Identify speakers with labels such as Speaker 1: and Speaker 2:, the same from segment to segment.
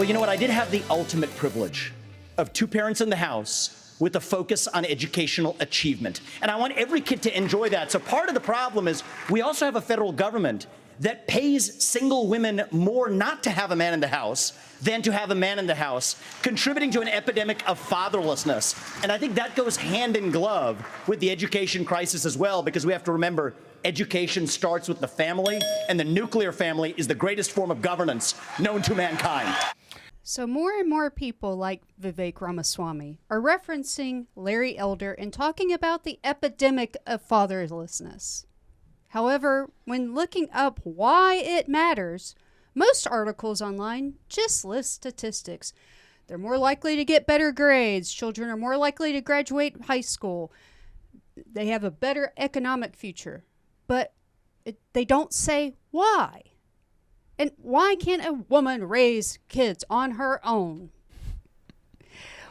Speaker 1: Well, you know what? I did have the ultimate privilege of two parents in the house with a focus on educational achievement. And I want every kid to enjoy that. So part of the problem is we also have a federal government that pays single women more not to have a man in the house than to have a man in the house, contributing to an epidemic of fatherlessness. And I think that goes hand in glove with the education crisis as well, because we have to remember education starts with the family, and the nuclear family is the greatest form of governance known to mankind.
Speaker 2: So more and more people like Vivek Ramaswamy are referencing Larry Elder and talking about the epidemic of fatherlessness. However, when looking up why it matters, most articles online just list statistics. They're more likely to get better grades. Children are more likely to graduate high school. They have a better economic future. But they don't say why. And why can't a woman raise kids on her own?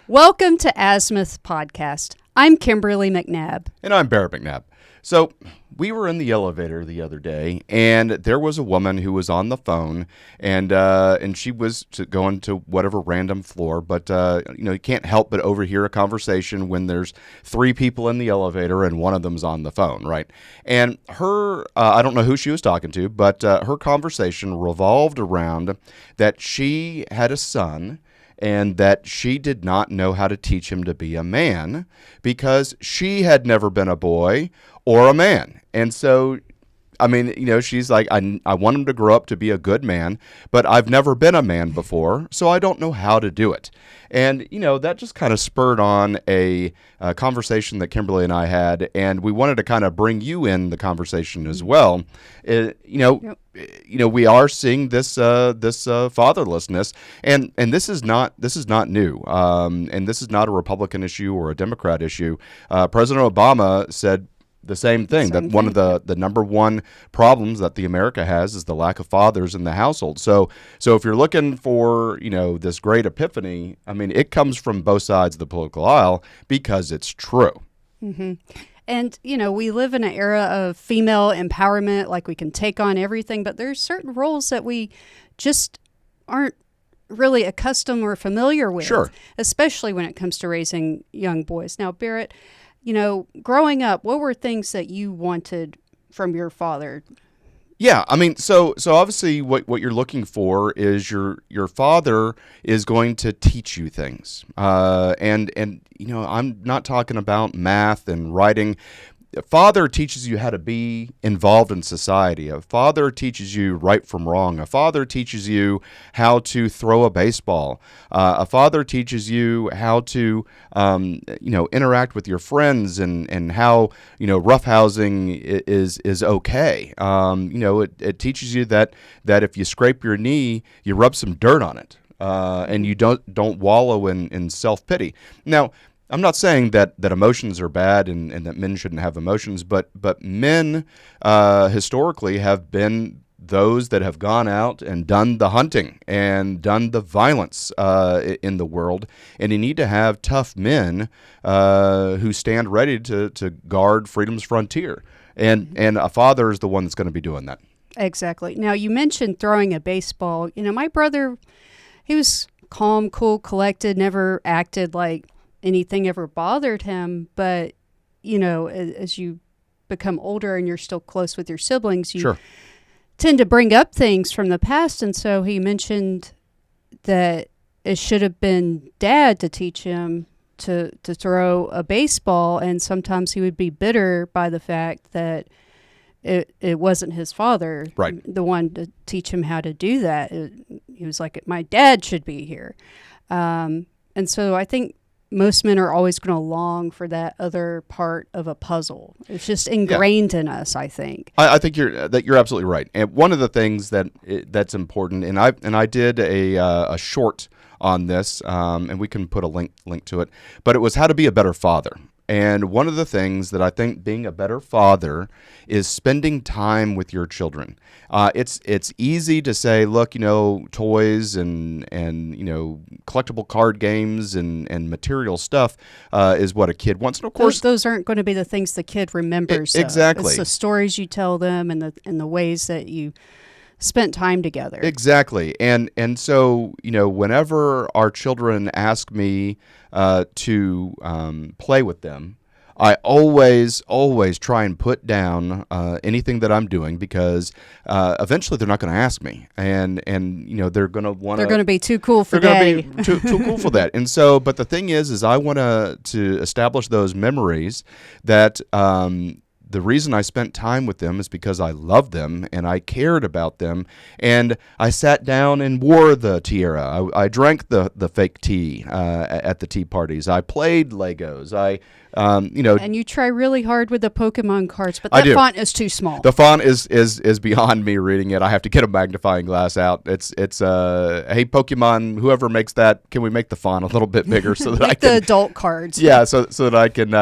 Speaker 2: Welcome to Azimuth Podcast. I'm Kimberly McNabb.
Speaker 3: And I'm Barrett McNabb. So we were in the elevator the other day, and there was a woman who was on the phone, and she was going to whatever random floor, but you can't help but overhear a conversation when there's three people in the elevator and one of them's on the phone, right? And her, I don't know who she was talking to, but her conversation revolved around that she had a son and that she did not know how to teach him to be a man because she had never been a boy or a man. And so, I mean, she's like, I want him to grow up to be a good man, but I've never been a man before, so I don't know how to do it. And, that just kind of spurred on a conversation that Kimberly and I had, and we wanted to kind of bring you in the conversation as well. Yep. We are seeing this fatherlessness, and this is not new, and this is not a Republican issue or a Democrat issue. President Obama said the same thing, that one of the number one problems that the America has is the lack of fathers in the household. So if you're looking for, this great epiphany, I mean, it comes from both sides of the political aisle because it's true.
Speaker 2: Mm-hmm. And, we live in an era of female empowerment, like we can take on everything, but there's certain roles that we just aren't really accustomed or familiar with,
Speaker 3: Sure.
Speaker 2: Especially when it comes to raising young boys. Now, Barrett, growing up, what were things that you wanted from your father?
Speaker 3: Yeah, I mean, so obviously what you're looking for is your father is going to teach you things. And I'm not talking about math and writing. A father teaches you how to be involved in society. A father teaches you right from wrong. A father teaches you how to throw a baseball. A father teaches you how to, interact with your friends and how, roughhousing is okay. It teaches you that if you scrape your knee, you rub some dirt on it, and you don't wallow in self-pity. Now, I'm not saying that emotions are bad and that men shouldn't have emotions, but men historically have been those that have gone out and done the hunting and done the violence in the world. And you need to have tough men who stand ready to guard freedom's frontier. And a father is the one that's going to be doing that.
Speaker 2: Exactly. Now, you mentioned throwing a baseball. My brother, he was calm, cool, collected, never acted like anything ever bothered him, but as you become older and you're still close with your siblings, you
Speaker 3: Sure.
Speaker 2: tend to bring up things from the past. And so he mentioned that it should have been dad to teach him to throw a baseball, and sometimes he would be bitter by the fact that it wasn't his father,
Speaker 3: right,
Speaker 2: the one to teach him how to do that. He was like, my dad should be here. And so I think most men are always going to long for that other part of a puzzle. It's just ingrained in us, I think.
Speaker 3: I think you're absolutely right. And one of the things that's important, and I did a short on this, and we can put a link to it, but it was how to be a better father. And one of the things that I think being a better father is spending time with your children. It's easy to say, look, toys and collectible card games and material stuff is what a kid wants. And of course,
Speaker 2: those aren't going to be the things the kid remembers.
Speaker 3: Exactly.
Speaker 2: It's the stories you tell them and the ways that you spent time together.
Speaker 3: Exactly. And so, whenever our children ask me to play with them, I always try and put down anything that I'm doing, because eventually they're not going to ask me, and they're going to want to.
Speaker 2: They're going to be too cool for
Speaker 3: They're
Speaker 2: daddy.
Speaker 3: going to be too cool for that. And so, but the thing is I want to establish those memories that. The reason I spent time with them is because I loved them and I cared about them, and I sat down and wore the tiara. I drank the fake tea at the tea parties. I played Legos.
Speaker 2: And you try really hard with the Pokemon cards, but
Speaker 3: I
Speaker 2: that
Speaker 3: do.
Speaker 2: font is too small.
Speaker 3: The font is beyond me reading it. I have to get a magnifying glass out. It's hey, Pokemon, whoever makes that, can we make the font a little bit bigger so that I
Speaker 2: Like
Speaker 3: can
Speaker 2: the adult cards.
Speaker 3: Yeah, so that I can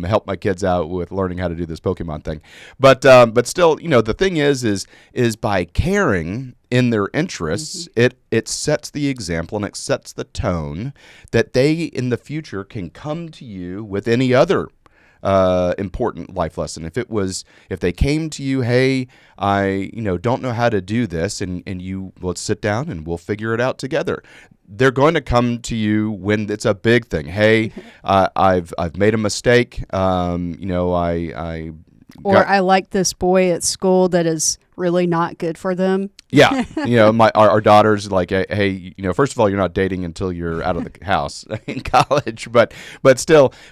Speaker 3: help my kids out with learning how to do this Pokemon thing. But still, the thing is by caring in their interests, it sets the example and it sets the tone that they in the future can come to you with any other important life lesson. If they came to you, hey, I don't know how to do this, and you, let's sit down and we'll figure it out together. They're going to come to you when it's a big thing. Hey, I've made a mistake.
Speaker 2: I like this boy at school that is really not good for them.
Speaker 3: Yeah, our daughter's like, hey, first of all, you're not dating until you're out of the house in college, but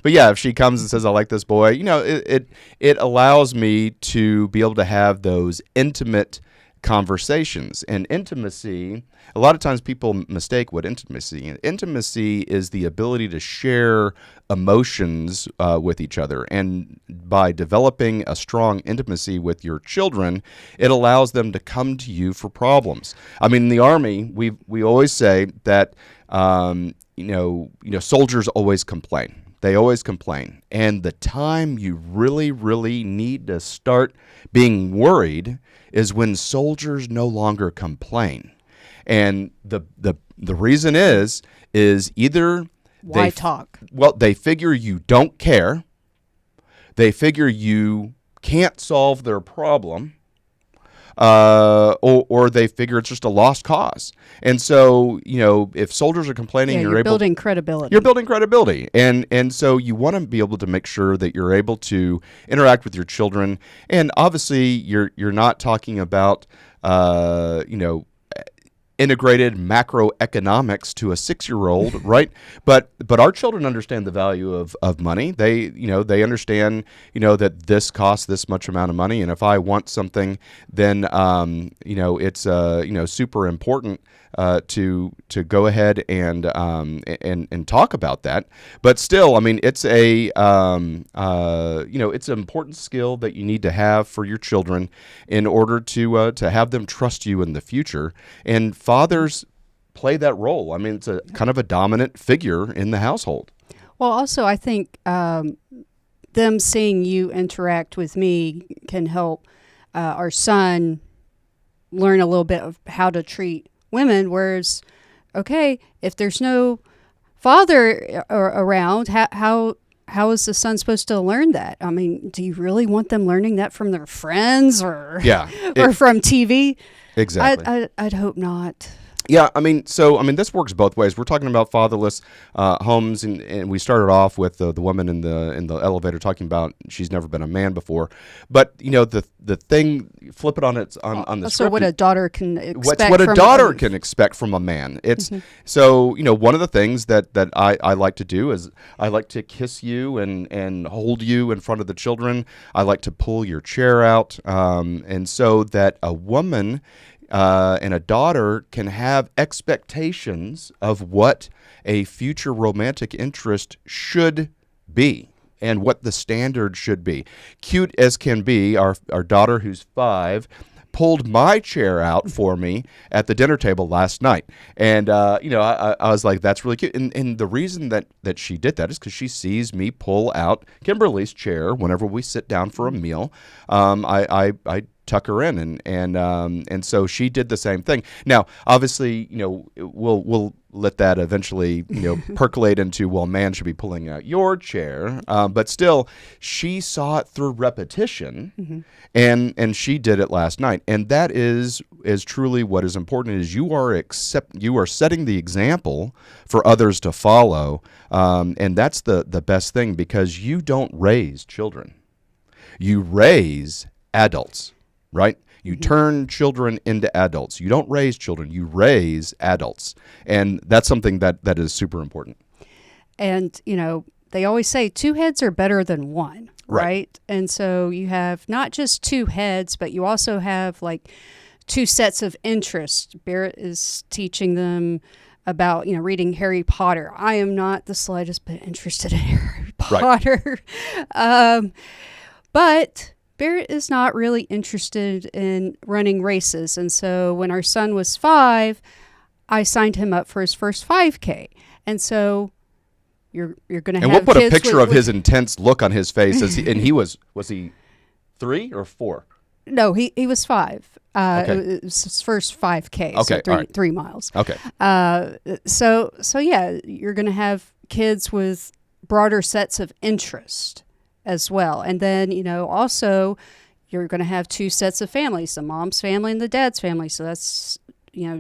Speaker 3: yeah, if she comes and says, I like this boy, it allows me to be able to have those intimate conversations. And intimacy, a lot of times people mistake what intimacy. Intimacy is the ability to share emotions with each other. And by developing a strong intimacy with your children, it allows them to come to you for problems. I mean, in the Army, we always say that soldiers always complain. They always complain. And the time you really, really need to start being worried is when soldiers no longer complain. And the reason is either
Speaker 2: Why talk?
Speaker 3: Well, they figure you don't care. They figure you can't solve their problem. Or they figure it's just a lost cause. And so, if soldiers are complaining,
Speaker 2: you're building credibility.
Speaker 3: You're building credibility. And so you want to be able to make sure that you're able to interact with your children. And obviously, you're not talking about, integrated macroeconomics to a 6-year-old, right? But our children understand the value of money. They understand that this costs this much amount of money, and if I want something, then it's super important to go ahead and talk about that. But still, I mean, it's it's an important skill that you need to have for your children in order to have them trust you in the future. And fathers play that role. I mean, it's a kind of a dominant figure in the household.
Speaker 2: Well, also, I think them seeing you interact with me can help our son learn a little bit of how to treat women. Whereas, okay, if there's no father around, how is the son supposed to learn that? I mean, do you really want them learning that from their friends or from TV?
Speaker 3: Exactly.
Speaker 2: I'd hope not.
Speaker 3: Yeah, I mean, this works both ways. We're talking about fatherless homes, and we started off with the woman in the elevator talking about she's never been a man before. But the thing, flip it on the script.
Speaker 2: So what a daughter can expect.
Speaker 3: What a daughter can expect from a man. It's so one of the things that I like to do is I like to kiss you and hold you in front of the children. I like to pull your chair out, and so that a woman and a daughter can have expectations of what a future romantic interest should be and what the standard should be. Cute as can be, our daughter, who's 5, pulled my chair out for me at the dinner table last night. And, I was like, that's really cute. And the reason that she did that is because she sees me pull out Kimberly's chair whenever we sit down for a meal. I tuck her in, and so she did the same thing. Now, obviously, we'll let that eventually, percolate into, well, man should be pulling out your chair. But still, she saw it through repetition, and she did it last night. And that is truly what is important, is you are setting the example for others to follow. And that's the best thing, because you don't raise children. You raise adults, right? You turn children into adults. You don't raise children. You raise adults. And that's something that is super important.
Speaker 2: And, they always say 2 heads are better than 1, right? And so you have not just 2 heads, but you also have like 2 sets of interest. Barrett is teaching them about, reading Harry Potter. I am not the slightest bit interested in Harry Potter. But Barrett is not really interested in running races. And so when our son was 5, I signed him up for his first 5K. And so you're going to have,
Speaker 3: and we'll put a
Speaker 2: kids
Speaker 3: picture of his intense look on his face and he was he 3 or 4?
Speaker 2: No, he was 5.
Speaker 3: Okay.
Speaker 2: It was his first 5K,
Speaker 3: okay,
Speaker 2: so
Speaker 3: 3
Speaker 2: 3 miles.
Speaker 3: Okay.
Speaker 2: So yeah, you're going to have kids with broader sets of interest as well. And then, also you're going to have 2 sets of families, the mom's family and the dad's family. So that's,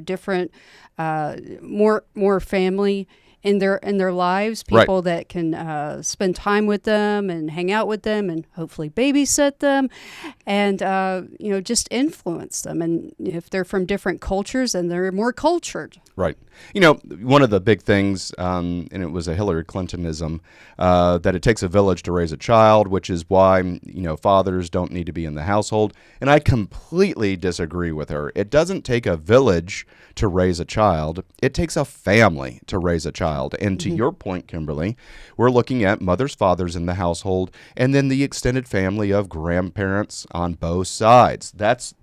Speaker 2: different, more family in their lives, people that can spend time with them and hang out with them and hopefully babysit them and, just influence them. And if they're from different cultures, then they're more cultured.
Speaker 3: Right. One of the big things, and it was a Hillary Clintonism, that it takes a village to raise a child, which is why, fathers don't need to be in the household. And I completely disagree with her. It doesn't take a village to raise a child. It takes a family to raise a child. And to your point, Kimberly, we're looking at mothers, fathers in the household, and then the extended family of grandparents on both sides. That's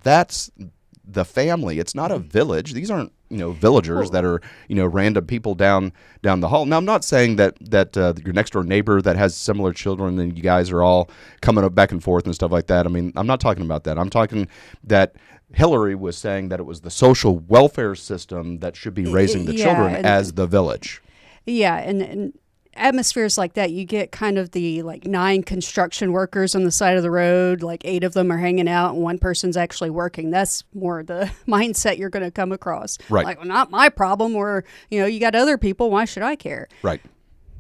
Speaker 3: the family. It's not a village. These aren't villagers that are random people down the hall. Now, I'm not saying that your next door neighbor that has similar children and you guys are all coming up back and forth and stuff like that. I mean, I'm not talking about that. I'm talking that Hillary was saying that it was the social welfare system that should be raising the children as the village.
Speaker 2: Yeah, and atmospheres like that, you get kind of the 9 construction workers on the side of the road, 8 of them are hanging out and 1 person's actually working. That's more the mindset you're going to come across.
Speaker 3: Right.
Speaker 2: Well, not my problem, or, you got other people, why should I care?
Speaker 3: Right.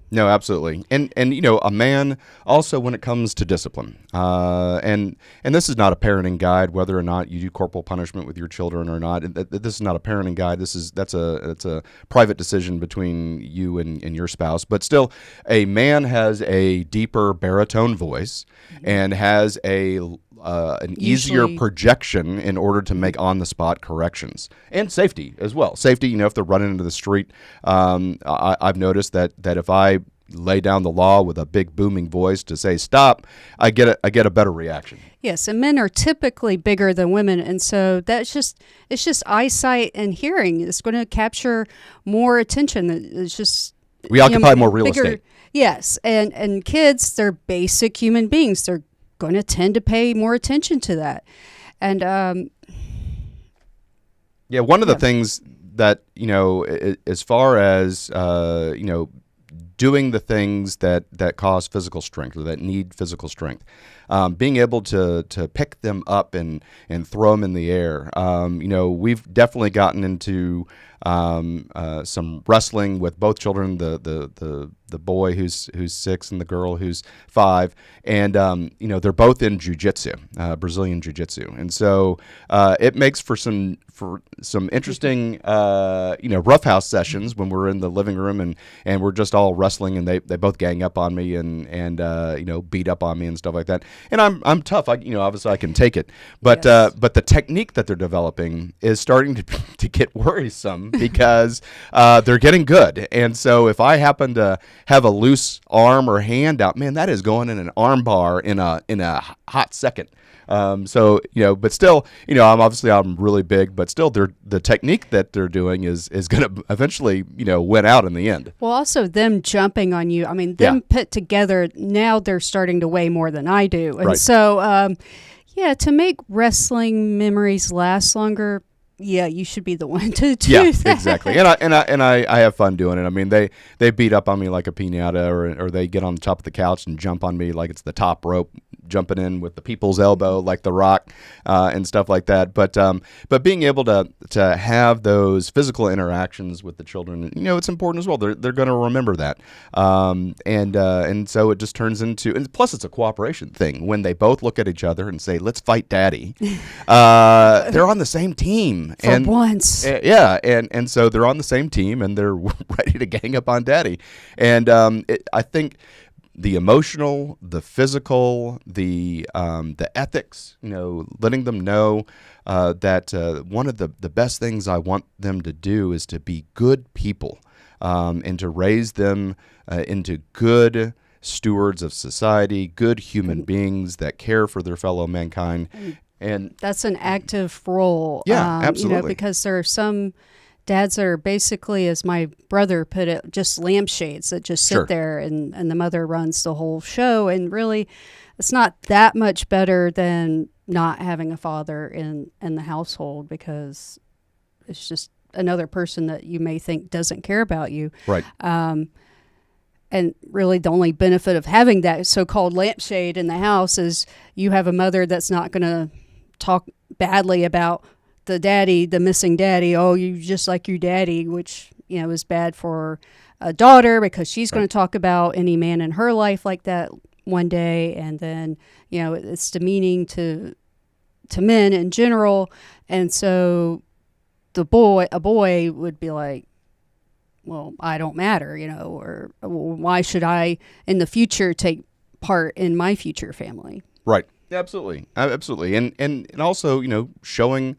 Speaker 3: No, absolutely. And a man also, when it comes to discipline, and this is not a parenting guide, whether or not you do corporal punishment with your children or not. This is not a parenting guide. That's a private decision between you and your spouse. But still, a man has a deeper baritone voice and has an easier projection in order to make on-the-spot corrections, and safety as well. Safety, if they're running into the street, I've noticed that if I lay down the law with a big booming voice to say stop, I get a better reaction.
Speaker 2: Yes, and men are typically bigger than women, and so it's just eyesight and hearing. It's going to capture more attention. It's just
Speaker 3: we occupy more real estate.
Speaker 2: Yes, and kids, they're basic human beings. They're going to tend to pay more attention to that. And
Speaker 3: one of the things that as far as doing the things that cause physical strength or that need physical strength, being able to pick them up and throw them in the air. We've definitely gotten into some wrestling with both children, the boy who's 6 and the girl who's 5, and they're both in jiu-jitsu, Brazilian jiu-jitsu, and so it makes for some interesting roughhouse sessions when we're in the living room and we're just all wrestling, and they both gang up on me and beat up on me and stuff like that. And I'm tough. Obviously I can take it, but
Speaker 2: yes.
Speaker 3: But the technique that they're developing is starting to get worrisome because they're getting good, and so if I happen to have a loose arm or hand out, man, that is going in an arm bar in a hot second. But still, I'm really big, but still, the technique that they're doing is going to eventually, win out in the end.
Speaker 2: Well, also them jumping on you. I mean, them put together, now they're starting to weigh more than I do. And so, to make wrestling memories last longer, yeah, you should be the one to do
Speaker 3: Yeah,
Speaker 2: that.
Speaker 3: exactly. And I have fun doing it. I mean, they beat up on me like a piñata, or they get on the top of the couch and jump on me like it's the top rope, jumping in with the people's elbow like The Rock, and stuff like that. But being able to have those physical interactions with the children, it's important as well. They're going to remember that, and so it just turns into, and plus it's a cooperation thing when they both look at each other and say, "Let's fight, Daddy." They're on the same team
Speaker 2: For once.
Speaker 3: yeah, and so they're on the same team and they're ready to gang up on Daddy. And I think the emotional, the physical, the ethics, letting them know that one of the best things I want them to do is to be good people, and to raise them into good stewards of society, good human beings that care for their fellow mankind. And
Speaker 2: that's an active role.
Speaker 3: Yeah, absolutely.
Speaker 2: Because there are some dads that are basically, as my brother put it, just lampshades that just sit
Speaker 3: Sure.
Speaker 2: there and the mother runs the whole show. And really, it's not that much better than not having a father in the household, because it's just another person that you may think doesn't care about you.
Speaker 3: right.
Speaker 2: And really, the only benefit of having that so-called lampshade in the house is you have a mother that's not going to talk badly about the missing daddy. Oh, you just like your daddy, which, is bad for a daughter, because she's going to talk about any man in her life like that one day. And then, it's demeaning to men in general. And so a boy would be like, well, I don't matter, or why should I in the future take part in my future family?
Speaker 3: Right. Absolutely. Absolutely. And also, showing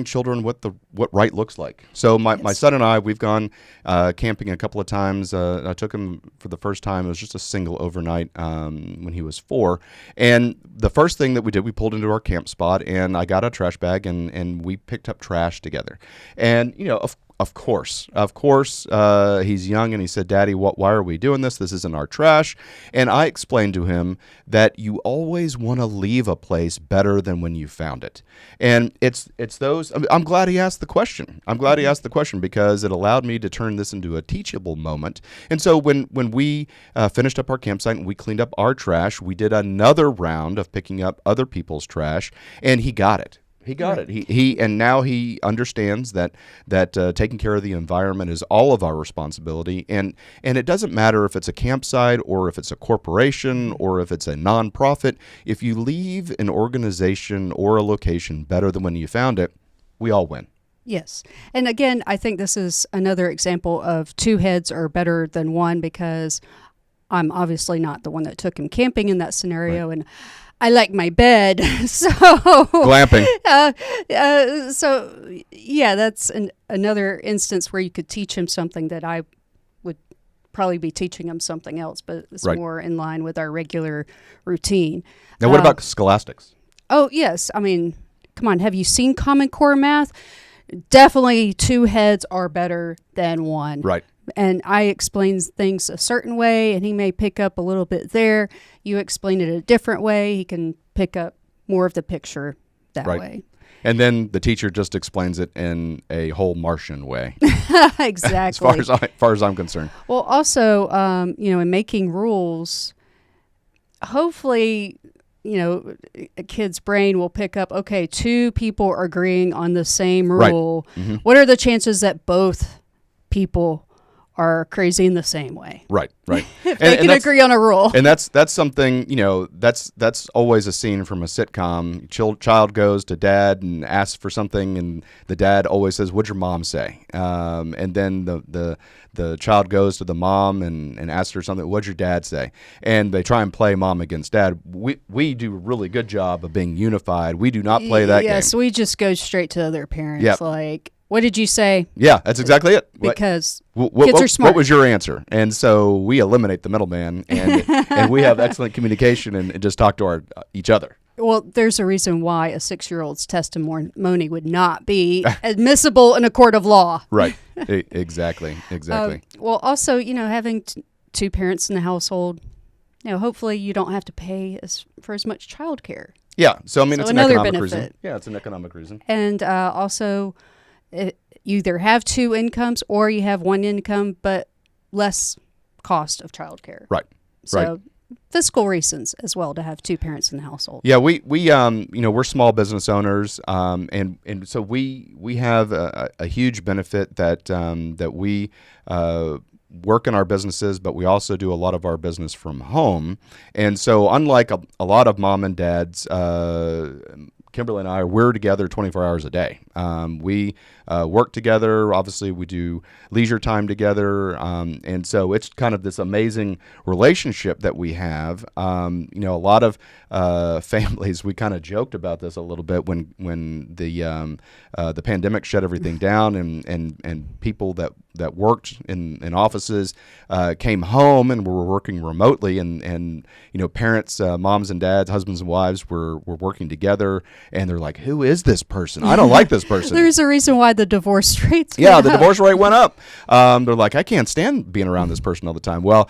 Speaker 3: children what right looks like. So my son and I, we've gone camping a couple of times. I took him for the first time. It was just a single overnight when he was 4. And the first thing that we did, we pulled into our camp spot, and I got a trash bag, and we picked up trash together. And, of course, he's young, and he said, "Daddy, why are we doing this? This isn't our trash." And I explained to him that you always want to leave a place better than when you found it. And it's those. I'm glad he asked the question. I'm glad he asked the question, because it allowed me to turn this into a teachable moment. And so when we finished up our campsite and we cleaned up our trash, we did another round of picking up other people's trash, and he got it. He got it. And now he understands that taking care of the environment is all of our responsibility. And it doesn't matter if it's a campsite or if it's a corporation or if it's a nonprofit. If you leave an organization or a location better than when you found it, we all win.
Speaker 2: Yes. And again, I think this is another example of two heads are better than one, because I'm obviously not the one that took him camping in that scenario. Right. And I like my bed, so
Speaker 3: glamping.
Speaker 2: So yeah, that's another instance where you could teach him something that I would probably be teaching him something else, but it's more in line with our regular routine.
Speaker 3: Now, what about scholastics?
Speaker 2: Oh yes, I mean, come on, have you seen Common Core math? Definitely, two heads are better than one.
Speaker 3: Right.
Speaker 2: And I explain things a certain way, and he may pick up a little bit there. You explain it a different way, he can pick up more of the picture that way.
Speaker 3: And then the teacher just explains it in a whole Martian way.
Speaker 2: Exactly.
Speaker 3: As far as I'm concerned.
Speaker 2: Well, also, in making rules, hopefully, a kid's brain will pick up, okay, two people are agreeing on the same rule. Right. Mm-hmm. What are the chances that both people are crazy in the same way? Right. If they can agree on a rule.
Speaker 3: And that's something, that's always a scene from a sitcom. Child goes to dad and asks for something, and the dad always says, "What'd your mom say?" And then the child goes to the mom and asks her something, "What'd your dad say?" And they try and play mom against dad. We do a really good job of being unified. We do not play that game.
Speaker 2: Yes, we just go straight to other parents. Like, what did you say?
Speaker 3: Yeah, that's exactly it.
Speaker 2: Because kids are smart.
Speaker 3: What was your answer? And so we eliminate the middleman, and we have excellent communication and just talk to each other.
Speaker 2: Well, there's a reason why a 6-year-old's testimony would not be admissible in a court of law.
Speaker 3: Right. Exactly.
Speaker 2: Well, also, having two parents in the household, hopefully you don't have to pay for as much child care.
Speaker 3: Yeah. So I mean,
Speaker 2: So
Speaker 3: it's an
Speaker 2: another
Speaker 3: economic
Speaker 2: benefit.
Speaker 3: reason. Yeah, it's an economic reason.
Speaker 2: And also, you either have two incomes or you have one income, but less cost of childcare.
Speaker 3: Right.
Speaker 2: So fiscal reasons as well to have two parents in the household.
Speaker 3: Yeah, we we're small business owners, and so we have a huge benefit that that we work in our businesses, but we also do a lot of our business from home. And so unlike a lot of mom and dads, Kimberly and I, we're together 24 hours a day. We work together. Obviously, we do leisure time together. And so it's kind of this amazing relationship that we have. A lot of families, we kind of joked about this a little bit when the pandemic shut everything down and people that worked in offices came home and were working remotely, and parents, moms and dads, husbands and wives were working together, and they're like, who is this person? I don't like this person.
Speaker 2: There's a reason why the divorce rates
Speaker 3: Yeah,
Speaker 2: went
Speaker 3: the
Speaker 2: up.
Speaker 3: divorce rate went up. They're like, I can't stand being around this person all the time. Well,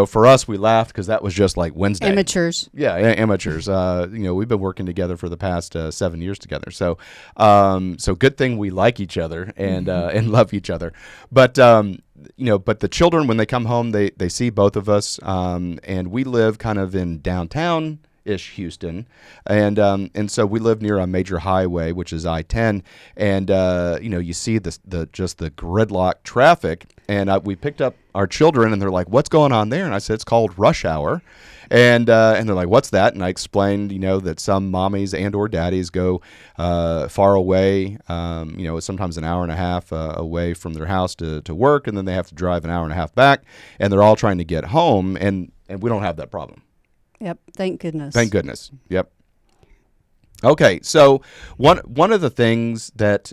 Speaker 3: for us, we laughed because that was just like Wednesday.
Speaker 2: Amateurs.
Speaker 3: Yeah, amateurs. We've been working together for the past 7 years together. So, so good thing we like each other and love each other. But but the children, when they come home, they see both of us, and we live kind of in downtown-ish Houston, and so we live near a major highway, which is I-10, and you see the gridlock traffic, and we picked up our children, and they're like, "What's going on there?" And I said, "It's called rush hour." And they're like, "What's that?" And I explained, that some mommies and or daddies go far away, sometimes an hour and a half away from their house to work, and then they have to drive an hour and a half back, and they're all trying to get home, and we don't have that problem.
Speaker 2: Yep. Thank goodness.
Speaker 3: Thank goodness. Yep. Okay, so one of the things that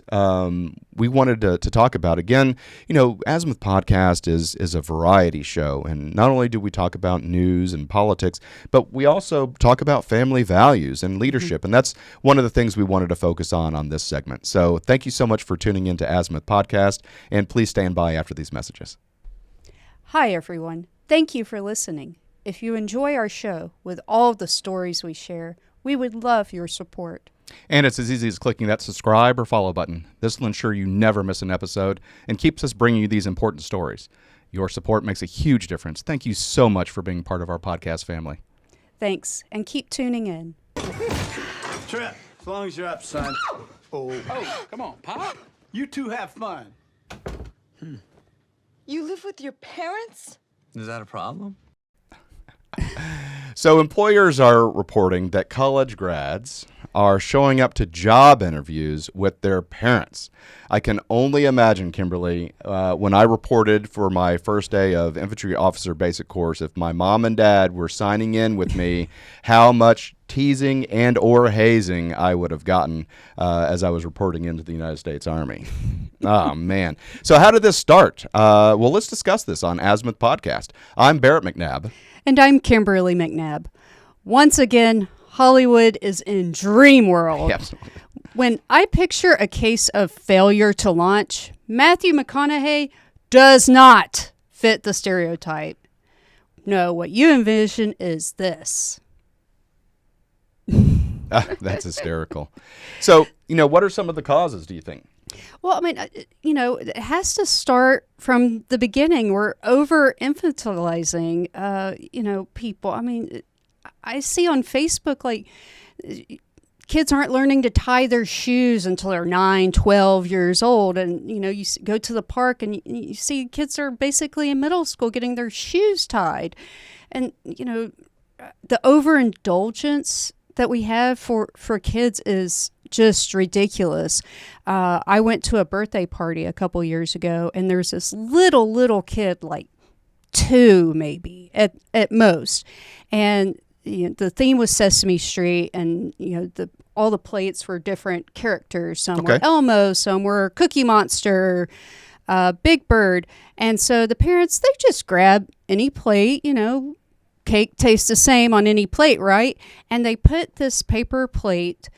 Speaker 3: we wanted to talk about, again, Azimuth Podcast is a variety show, and not only do we talk about news and politics, but we also talk about family values and leadership, and that's one of the things we wanted to focus on this segment. So thank you so much for tuning in to Azimuth Podcast, and please stand by after these messages.
Speaker 2: Hi, everyone. Thank you for listening. If you enjoy our show with all of the stories we share, we would love your support.
Speaker 3: And it's as easy as clicking that subscribe or follow button. This will ensure you never miss an episode and keeps us bringing you these important stories. Your support makes a huge difference. Thank you so much for being part of our podcast family.
Speaker 2: Thanks, and keep tuning in.
Speaker 4: Trip, as long as you're up, son. Oh, come on, Pop. You two have fun.
Speaker 5: You live with your parents?
Speaker 6: Is that a problem?
Speaker 3: So employers are reporting that college grads are showing up to job interviews with their parents. I can only imagine, Kimberly, when I reported for my first day of infantry officer basic course, if my mom and dad were signing in with me, how much teasing and or hazing I would have gotten as I was reporting into the United States Army. Oh, man. So how did this start? Well, let's discuss this on Azimuth Podcast. I'm Barrett McNabb.
Speaker 2: And I'm Kimberly McNabb. Once again, Hollywood is in dream world.
Speaker 3: Absolutely.
Speaker 2: When I picture a case of failure to launch, Matthew McConaughey does not fit the stereotype. No, what you envision is this.
Speaker 3: That's hysterical. So, what are some of the causes, do you think?
Speaker 2: Well, I mean, it has to start from the beginning. We're over-infantilizing, people. I mean, I see on Facebook, like, kids aren't learning to tie their shoes until they're 9, 12 years old. And, you go to the park and you see kids are basically in middle school getting their shoes tied. And, the overindulgence that we have for kids is just ridiculous. I went to a birthday party a couple years ago, and there's this little kid, like 2 maybe at most, and the theme was Sesame Street, and all the plates were different characters. Some were Elmo, some were Cookie Monster, Big Bird, and so the parents, they just grab any plate, cake tastes the same on any plate, right? And they put this paper plate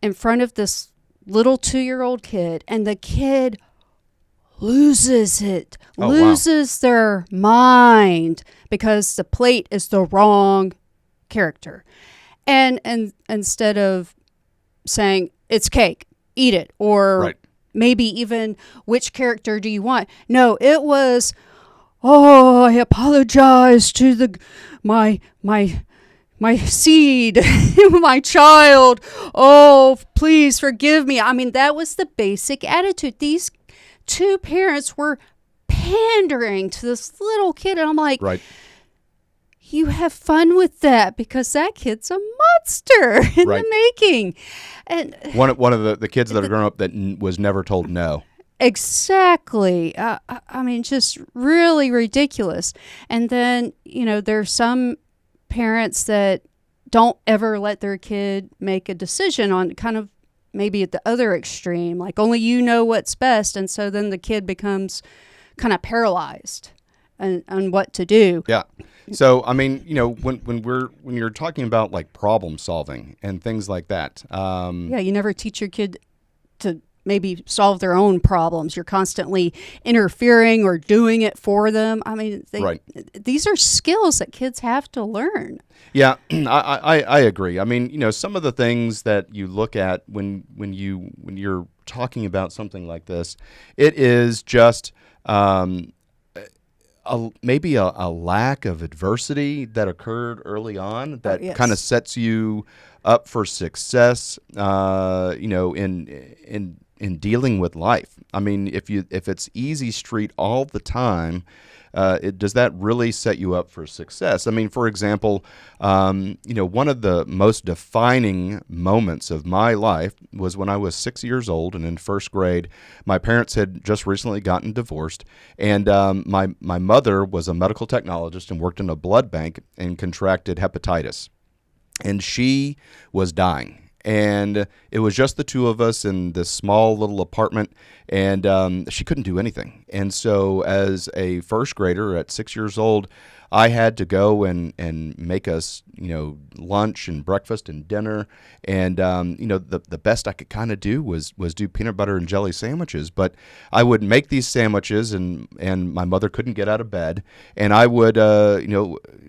Speaker 2: in front of this little 2-year-old kid, and the kid loses it, loses their mind because the plate is the wrong character. And instead of saying, it's cake, eat it, or
Speaker 3: Right.
Speaker 2: maybe even, which character do you want? No, it was, oh, I apologize to my seed, my child. Oh, please forgive me. I mean, that was the basic attitude. These two parents were pandering to this little kid, and I'm like,
Speaker 3: Right.
Speaker 2: you have fun with that because that kid's a monster in
Speaker 3: Right.
Speaker 2: the making. And
Speaker 3: One of the kids that have grown up that was never told no.
Speaker 2: exactly. I mean, just really ridiculous. And then, there's some parents that don't ever let their kid make a decision on kind of maybe at the other extreme, like only you know what's best. And so then the kid becomes kind of paralyzed on what to do.
Speaker 3: Yeah. So I mean, when you're talking about like problem solving and things like that.
Speaker 2: Yeah, you never teach your kid to maybe solve their own problems. You're constantly interfering or doing it for them. I mean,
Speaker 3: Right.
Speaker 2: These are skills that kids have to learn.
Speaker 3: Yeah, I agree. I mean, some of the things that you look at when you're talking about something like this, it is just maybe a lack of adversity that occurred early on that
Speaker 2: yes.
Speaker 3: kind of sets you up for success. In dealing with life. I mean, if it's easy street all the time, does that really set you up for success? I mean, for example, one of the most defining moments of my life was when I was 6 years old and in first grade. My parents had just recently gotten divorced, and my mother was a medical technologist and worked in a blood bank and contracted hepatitis, and she was dying. And it was just the two of us in this small little apartment, and she couldn't do anything. And so as a first grader at 6 years old, I had to go and make us, lunch and breakfast and dinner. And, the best I could kind of do was do peanut butter and jelly sandwiches. But I would make these sandwiches, and my mother couldn't get out of bed. And I would,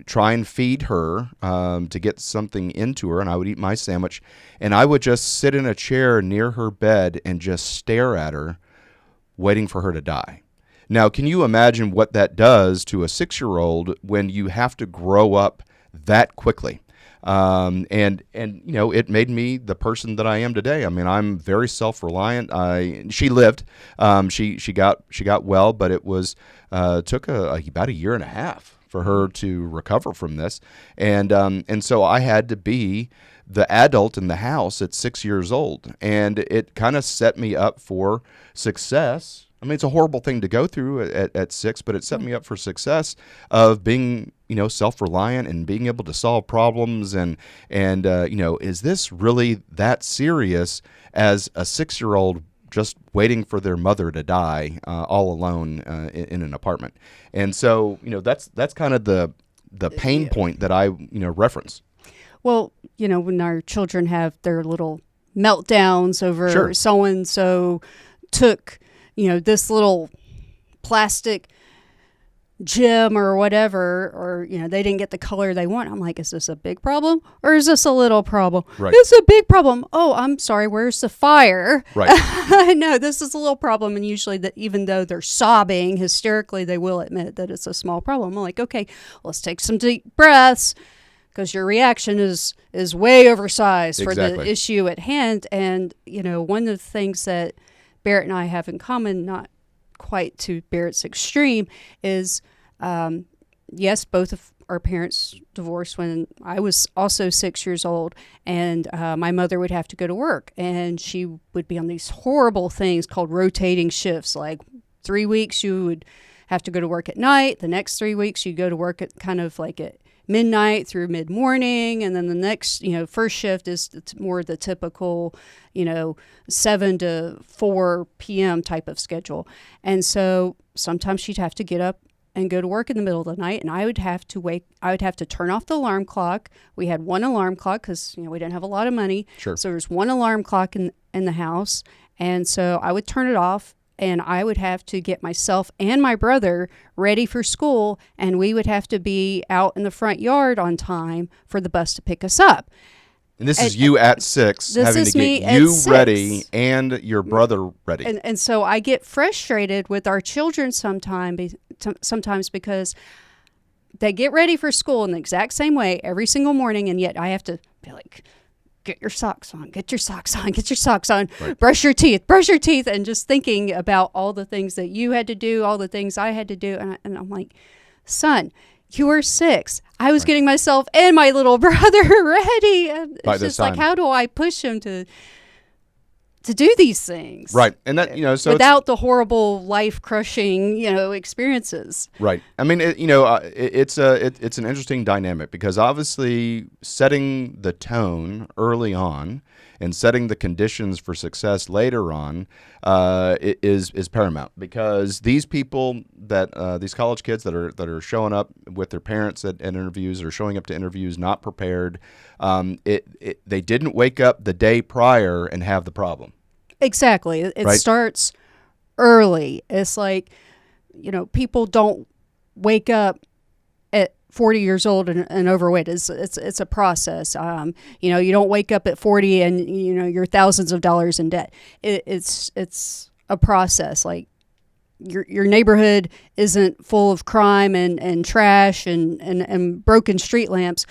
Speaker 3: try and feed her to get something into her, and I would eat my sandwich. And I would just sit in a chair near her bed and just stare at her, waiting for her to die. Now, can you imagine what that does to a 6-year-old when you have to grow up that quickly? And it made me the person that I am today. I mean, I'm very self-reliant. She lived. She got well, but it was took about a year and a half for her to recover from this, and so I had to be the adult in the house at 6 years old, and it kind of set me up for success. I mean, it's a horrible thing to go through at 6, but it set me up for success of being, self-reliant and being able to solve problems. And is this really that serious as a 6-year-old just waiting for their mother to die all alone in an apartment? And so, that's kind of the pain point that I, reference.
Speaker 2: Well, when our children have their little meltdowns over
Speaker 3: Sure.
Speaker 2: so-and-so took, this little plastic gem or whatever, or, they didn't get the color they want. I'm like, is this a big problem or is this a little problem?
Speaker 3: Right.
Speaker 2: It's a big problem. Oh, I'm sorry. Where's the fire?
Speaker 3: Right.
Speaker 2: No, this is a little problem. And usually that even though they're sobbing hysterically, they will admit that it's a small problem. I'm like, okay, let's take some deep breaths, because your reaction is way oversized for the issue at hand. And, one of the things that Barrett and I have in common, not quite to Barrett's extreme, is, yes, both of our parents divorced when I was also 6 years old, and my mother would have to go to work, and she would be on these horrible things called rotating shifts. Like 3 weeks you would have to go to work at night. The next 3 weeks you go to work at kind of like at midnight through mid-morning, and then the next, first shift is more the typical, 7 to 4 p.m. type of schedule. And so sometimes she'd have to get up and go to work in the middle of the night, and I would have to turn off the alarm clock. We had one alarm clock because, we didn't have a lot of money.
Speaker 3: Sure.
Speaker 2: So there's one alarm clock in the house. And so I would turn it off, and I would have to get myself and my brother ready for school, and we would have to be out in the front yard on time for the bus to pick us up.
Speaker 3: And this is you at 6,
Speaker 2: This
Speaker 3: having
Speaker 2: is
Speaker 3: to
Speaker 2: me
Speaker 3: get
Speaker 2: at
Speaker 3: you
Speaker 2: 6.
Speaker 3: ready and your brother ready.
Speaker 2: And so I get frustrated with our children sometimes because they get ready for school in the exact same way every single morning, and yet I have to be like, get your socks on, get your socks on, get your socks on,
Speaker 3: Right.
Speaker 2: brush your teeth, and just thinking about all the things that you had to do, all the things I had to do. And I'm like, son, you were 6. I was getting myself and my little brother ready. And
Speaker 3: By
Speaker 2: it's
Speaker 3: this
Speaker 2: just like,
Speaker 3: time.
Speaker 2: how do I push him to do these things?
Speaker 3: Right. And that, so it's,
Speaker 2: without the horrible life-crushing, experiences.
Speaker 3: right. I mean, it's an interesting dynamic because obviously setting the tone early on and setting the conditions for success later on is paramount, because these people that these college kids that are showing up with their parents at interviews, or showing up to interviews not prepared, they didn't wake up the day prior and have the problem.
Speaker 2: Exactly. It
Speaker 3: Right.
Speaker 2: starts early. It's like, people don't wake up at 40 years old and overweight. It's a process. You don't wake up at 40 and you're thousands of dollars in debt. It's a process. Like your neighborhood isn't full of crime and trash and broken street lamps.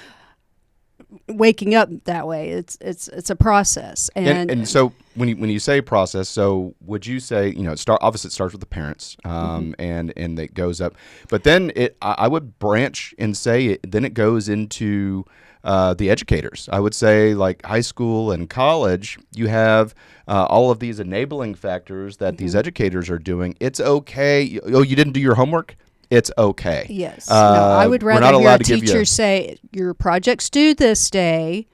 Speaker 2: Waking up that way, it's a process.
Speaker 3: And so when you say process, so would you say, obviously it starts with the parents, and it goes up, but then I would branch and say then it goes into the educators. I would say, like high school and college, you have all of these enabling factors that these educators are doing. It's okay. Oh, you didn't do your homework? It's okay.
Speaker 2: Yes. No, I would
Speaker 3: we're not
Speaker 2: rather hear
Speaker 3: allowed
Speaker 2: a
Speaker 3: to give
Speaker 2: teacher
Speaker 3: you
Speaker 2: say, your project's due this day.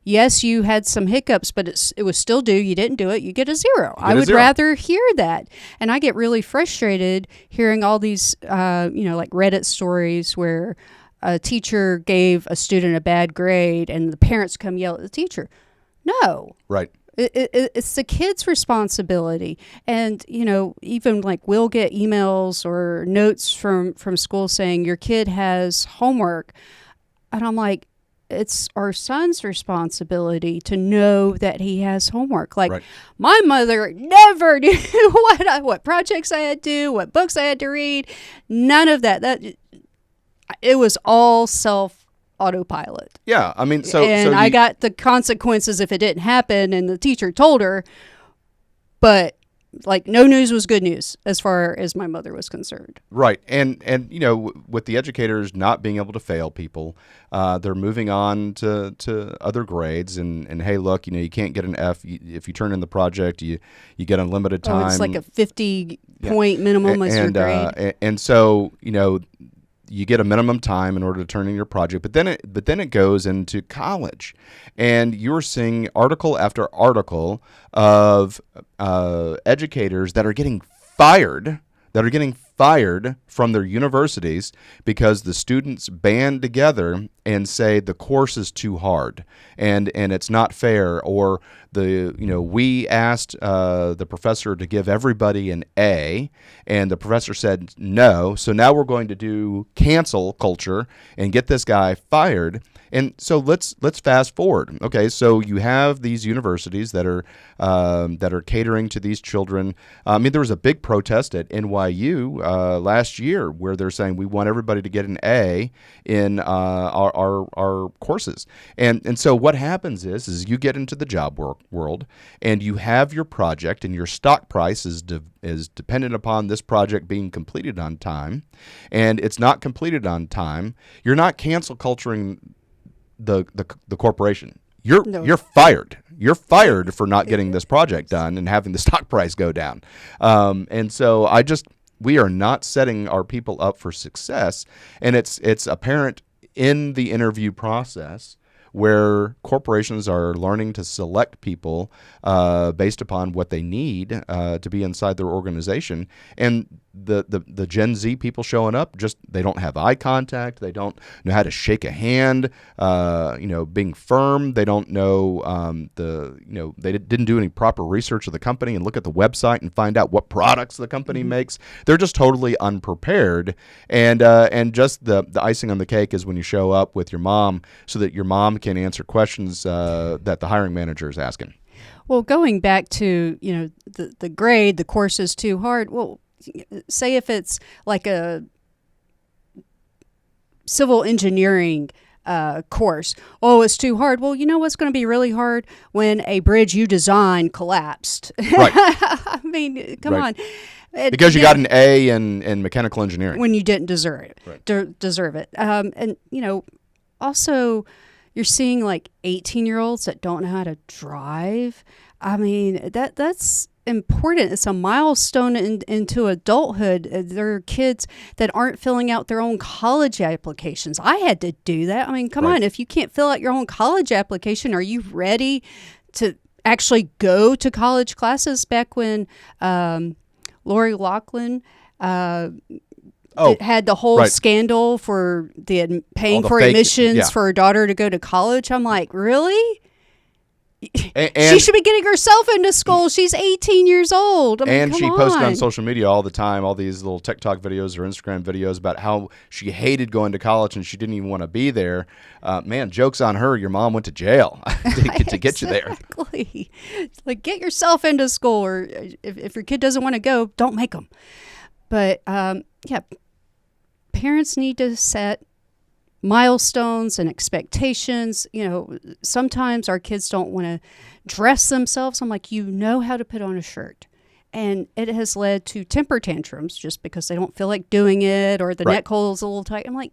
Speaker 2: Yes, you had some hiccups, but it was still due. You didn't do it. You get a 0. I would
Speaker 3: 0.
Speaker 2: rather hear that. And I get really frustrated hearing all these, like Reddit stories where a teacher gave a student a bad grade and the parents come yell at the teacher. No.
Speaker 3: right.
Speaker 2: It's the kid's responsibility. And, even like we'll get emails or notes from school saying your kid has homework. And I'm like, it's our son's responsibility to know that he has homework. Like
Speaker 3: Right.
Speaker 2: my mother never knew what projects I had to do, what books I had to read. None of that. It was all autopilot.
Speaker 3: Yeah, I mean,
Speaker 2: I got the consequences if it didn't happen, and the teacher told her, but like no news was good news as far as my mother was concerned.
Speaker 3: right, and with the educators not being able to fail people, they're moving on to other grades, and hey, look, you can't get an F if you turn in the project, you get unlimited time.
Speaker 2: Oh, it's like a 50-point minimum as your grade.
Speaker 3: And so you get a minimum time in order to turn in your project, but then it goes into college, and you're seeing article after article of educators that are getting fired from their universities because the students band together and say the course is too hard and it's not fair, or we asked the professor to give everybody an A and the professor said no, so now we're going to do cancel culture and get this guy fired. And so let's fast forward. Okay, so you have these universities that are catering to these children. I mean, there was a big protest at NYU last year where they're saying we want everybody to get an A in our courses. And so what happens is you get into the job world and you have your project, and your stock price is dependent upon this project being completed on time, and it's not completed on time. You're not cancel culturing the corporation. You're fired. You're fired for not getting this project done and having the stock price go down. And so we are not setting our people up for success, and it's apparent in the interview process where corporations are learning to select people based upon what they need to be inside their organization. And the Gen Z people showing up, just they don't have eye contact. They don't know how to shake a hand. Being firm. They don't know they didn't do any proper research of the company and look at the website and find out what products the company makes. They're just totally unprepared. And just the icing on the cake is when you show up with your mom, so that your mom can answer questions questions that the hiring manager is asking.
Speaker 2: Well, going back to, the grade, the course is too hard. Well, say if it's like a civil engineering course. Oh, it's too hard. Well, you know what's going to be really hard? When a bridge you designed collapsed.
Speaker 3: Right.
Speaker 2: I mean, come on.
Speaker 3: Because you got an A in mechanical engineering.
Speaker 2: When you didn't deserve it.
Speaker 3: Right.
Speaker 2: Deserve it. And, also you're seeing like 18-year-olds that don't know how to drive. I mean, that's important. It's a milestone into adulthood. There are kids that aren't filling out their own college applications. I had to do that. I mean, come on. If you can't fill out your own college application, are you ready to actually go to college classes? Back when Lori Loughlin had the whole scandal for paying for
Speaker 3: fake,
Speaker 2: admissions for her daughter to go to college. I'm like, really?
Speaker 3: And
Speaker 2: she should be getting herself into school. She's 18 years old. I mean,
Speaker 3: and
Speaker 2: come
Speaker 3: she posted on
Speaker 2: on.
Speaker 3: social media all the time, all these little TikTok videos or Instagram videos about how she hated going to college and she didn't even want to be there. Man, joke's on her. Your mom went to jail to get you there.
Speaker 2: Exactly. Like, get yourself into school, or if your kid doesn't want to go, don't make them. But, parents need to set milestones and expectations. Sometimes our kids don't want to dress themselves. I'm like, how to put on a shirt. And it has led to temper tantrums just because they don't feel like doing it, or the neck hole's a little tight. I'm like,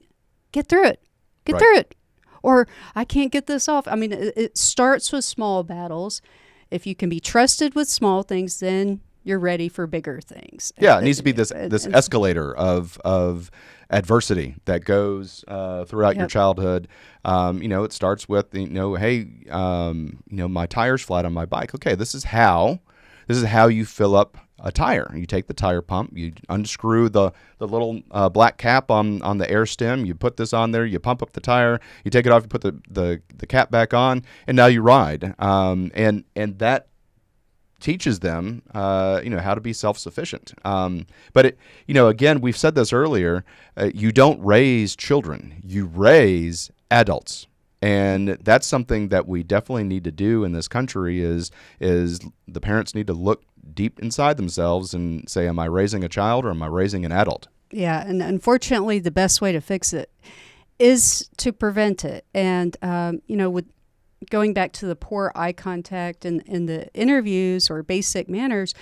Speaker 2: get through it. Get through it. Or I can't get this off. I mean, it starts with small battles. If you can be trusted with small things, then you're ready for bigger things.
Speaker 3: Yeah, it needs to be this escalator of adversity that goes throughout your childhood. It starts with hey, my tire's flat on my bike. Okay, this is how you fill up a tire. You take the tire pump, you unscrew the little black cap on the air stem. You put this on there. You pump up the tire. You take it off. You put the cap back on, and now you ride. And that teaches them, how to be self-sufficient. But again, we've said this earlier. You don't raise children; you raise adults, and that's something that we definitely need to do in this country. Is the parents need to look deep inside themselves and say, "Am I raising a child or am I raising an adult?"
Speaker 2: Yeah, and unfortunately, the best way to fix it is to prevent it. And with going back to the poor eye contact in the interviews or basic manners,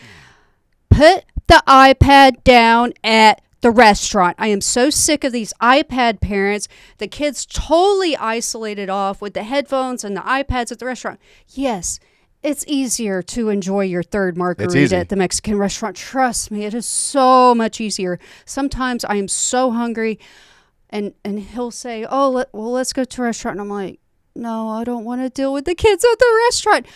Speaker 2: put the iPad down at the restaurant. I am so sick of these iPad parents. The kids totally isolated off with the headphones and the iPads at the restaurant. Yes, it's easier to enjoy your third margarita at the Mexican restaurant. Trust me, it is so much easier. Sometimes I am so hungry, and he'll say, let's go to a restaurant. And I'm like, no, I don't want to deal with the kids at the restaurant.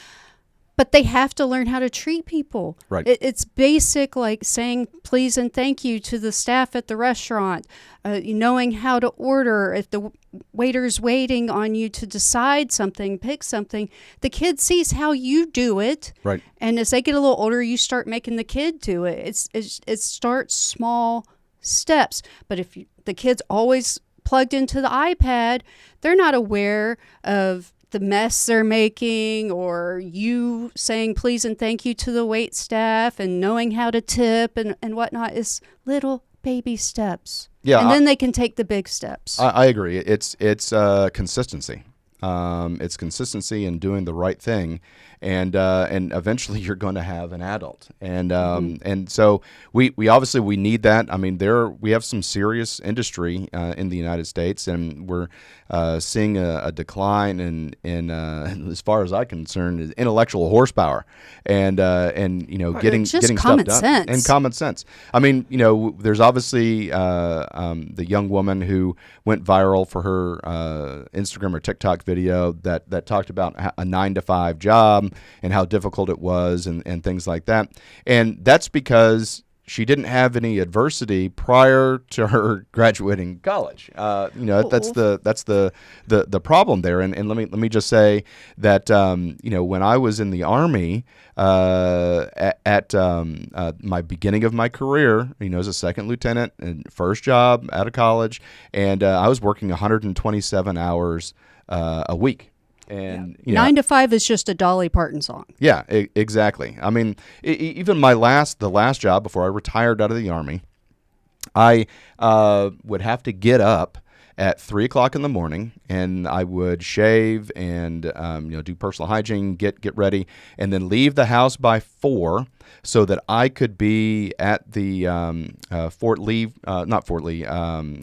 Speaker 2: But they have to learn how to treat people.
Speaker 3: Right.
Speaker 2: It's basic, like saying please and thank you to the staff at the restaurant, knowing how to order. If the waiter's waiting on you to decide something, pick something, the kid sees how you do it.
Speaker 3: Right.
Speaker 2: And as they get a little older, you start making the kid do it. It starts small steps. But if the kid's always plugged into the iPad, they're not aware of the mess they're making, or you saying please and thank you to the wait staff, and knowing how to tip and whatnot. Is little baby steps. Yeah, and then they can take the big steps.
Speaker 3: I agree. It's consistency. It's consistency in doing the right thing, and eventually you're going to have an adult, and so we obviously need that. I mean, we have some serious industry in the United States, and we're seeing a decline in as far as I'm concerned, is intellectual horsepower, and getting stuff done and common sense. I mean, there's obviously the young woman who went viral for her Instagram or TikTok video that talked about a 9-to-5 job and how difficult it was and things like that. And that's because she didn't have any adversity prior to her graduating college. That's the problem there. And let me just say that when I was in the Army, at my beginning of my career, as a second lieutenant and first job out of college, and I was working 127 hours a week. And
Speaker 2: Yeah.
Speaker 3: you know,
Speaker 2: 9 to 5 is just a Dolly Parton song.
Speaker 3: yeah, exactly. I mean, even the last job before I retired out of the Army, I would have to get up at 3 o'clock in the morning, and I would shave and do personal hygiene, get ready, and then leave the house by 4, so that I could be at the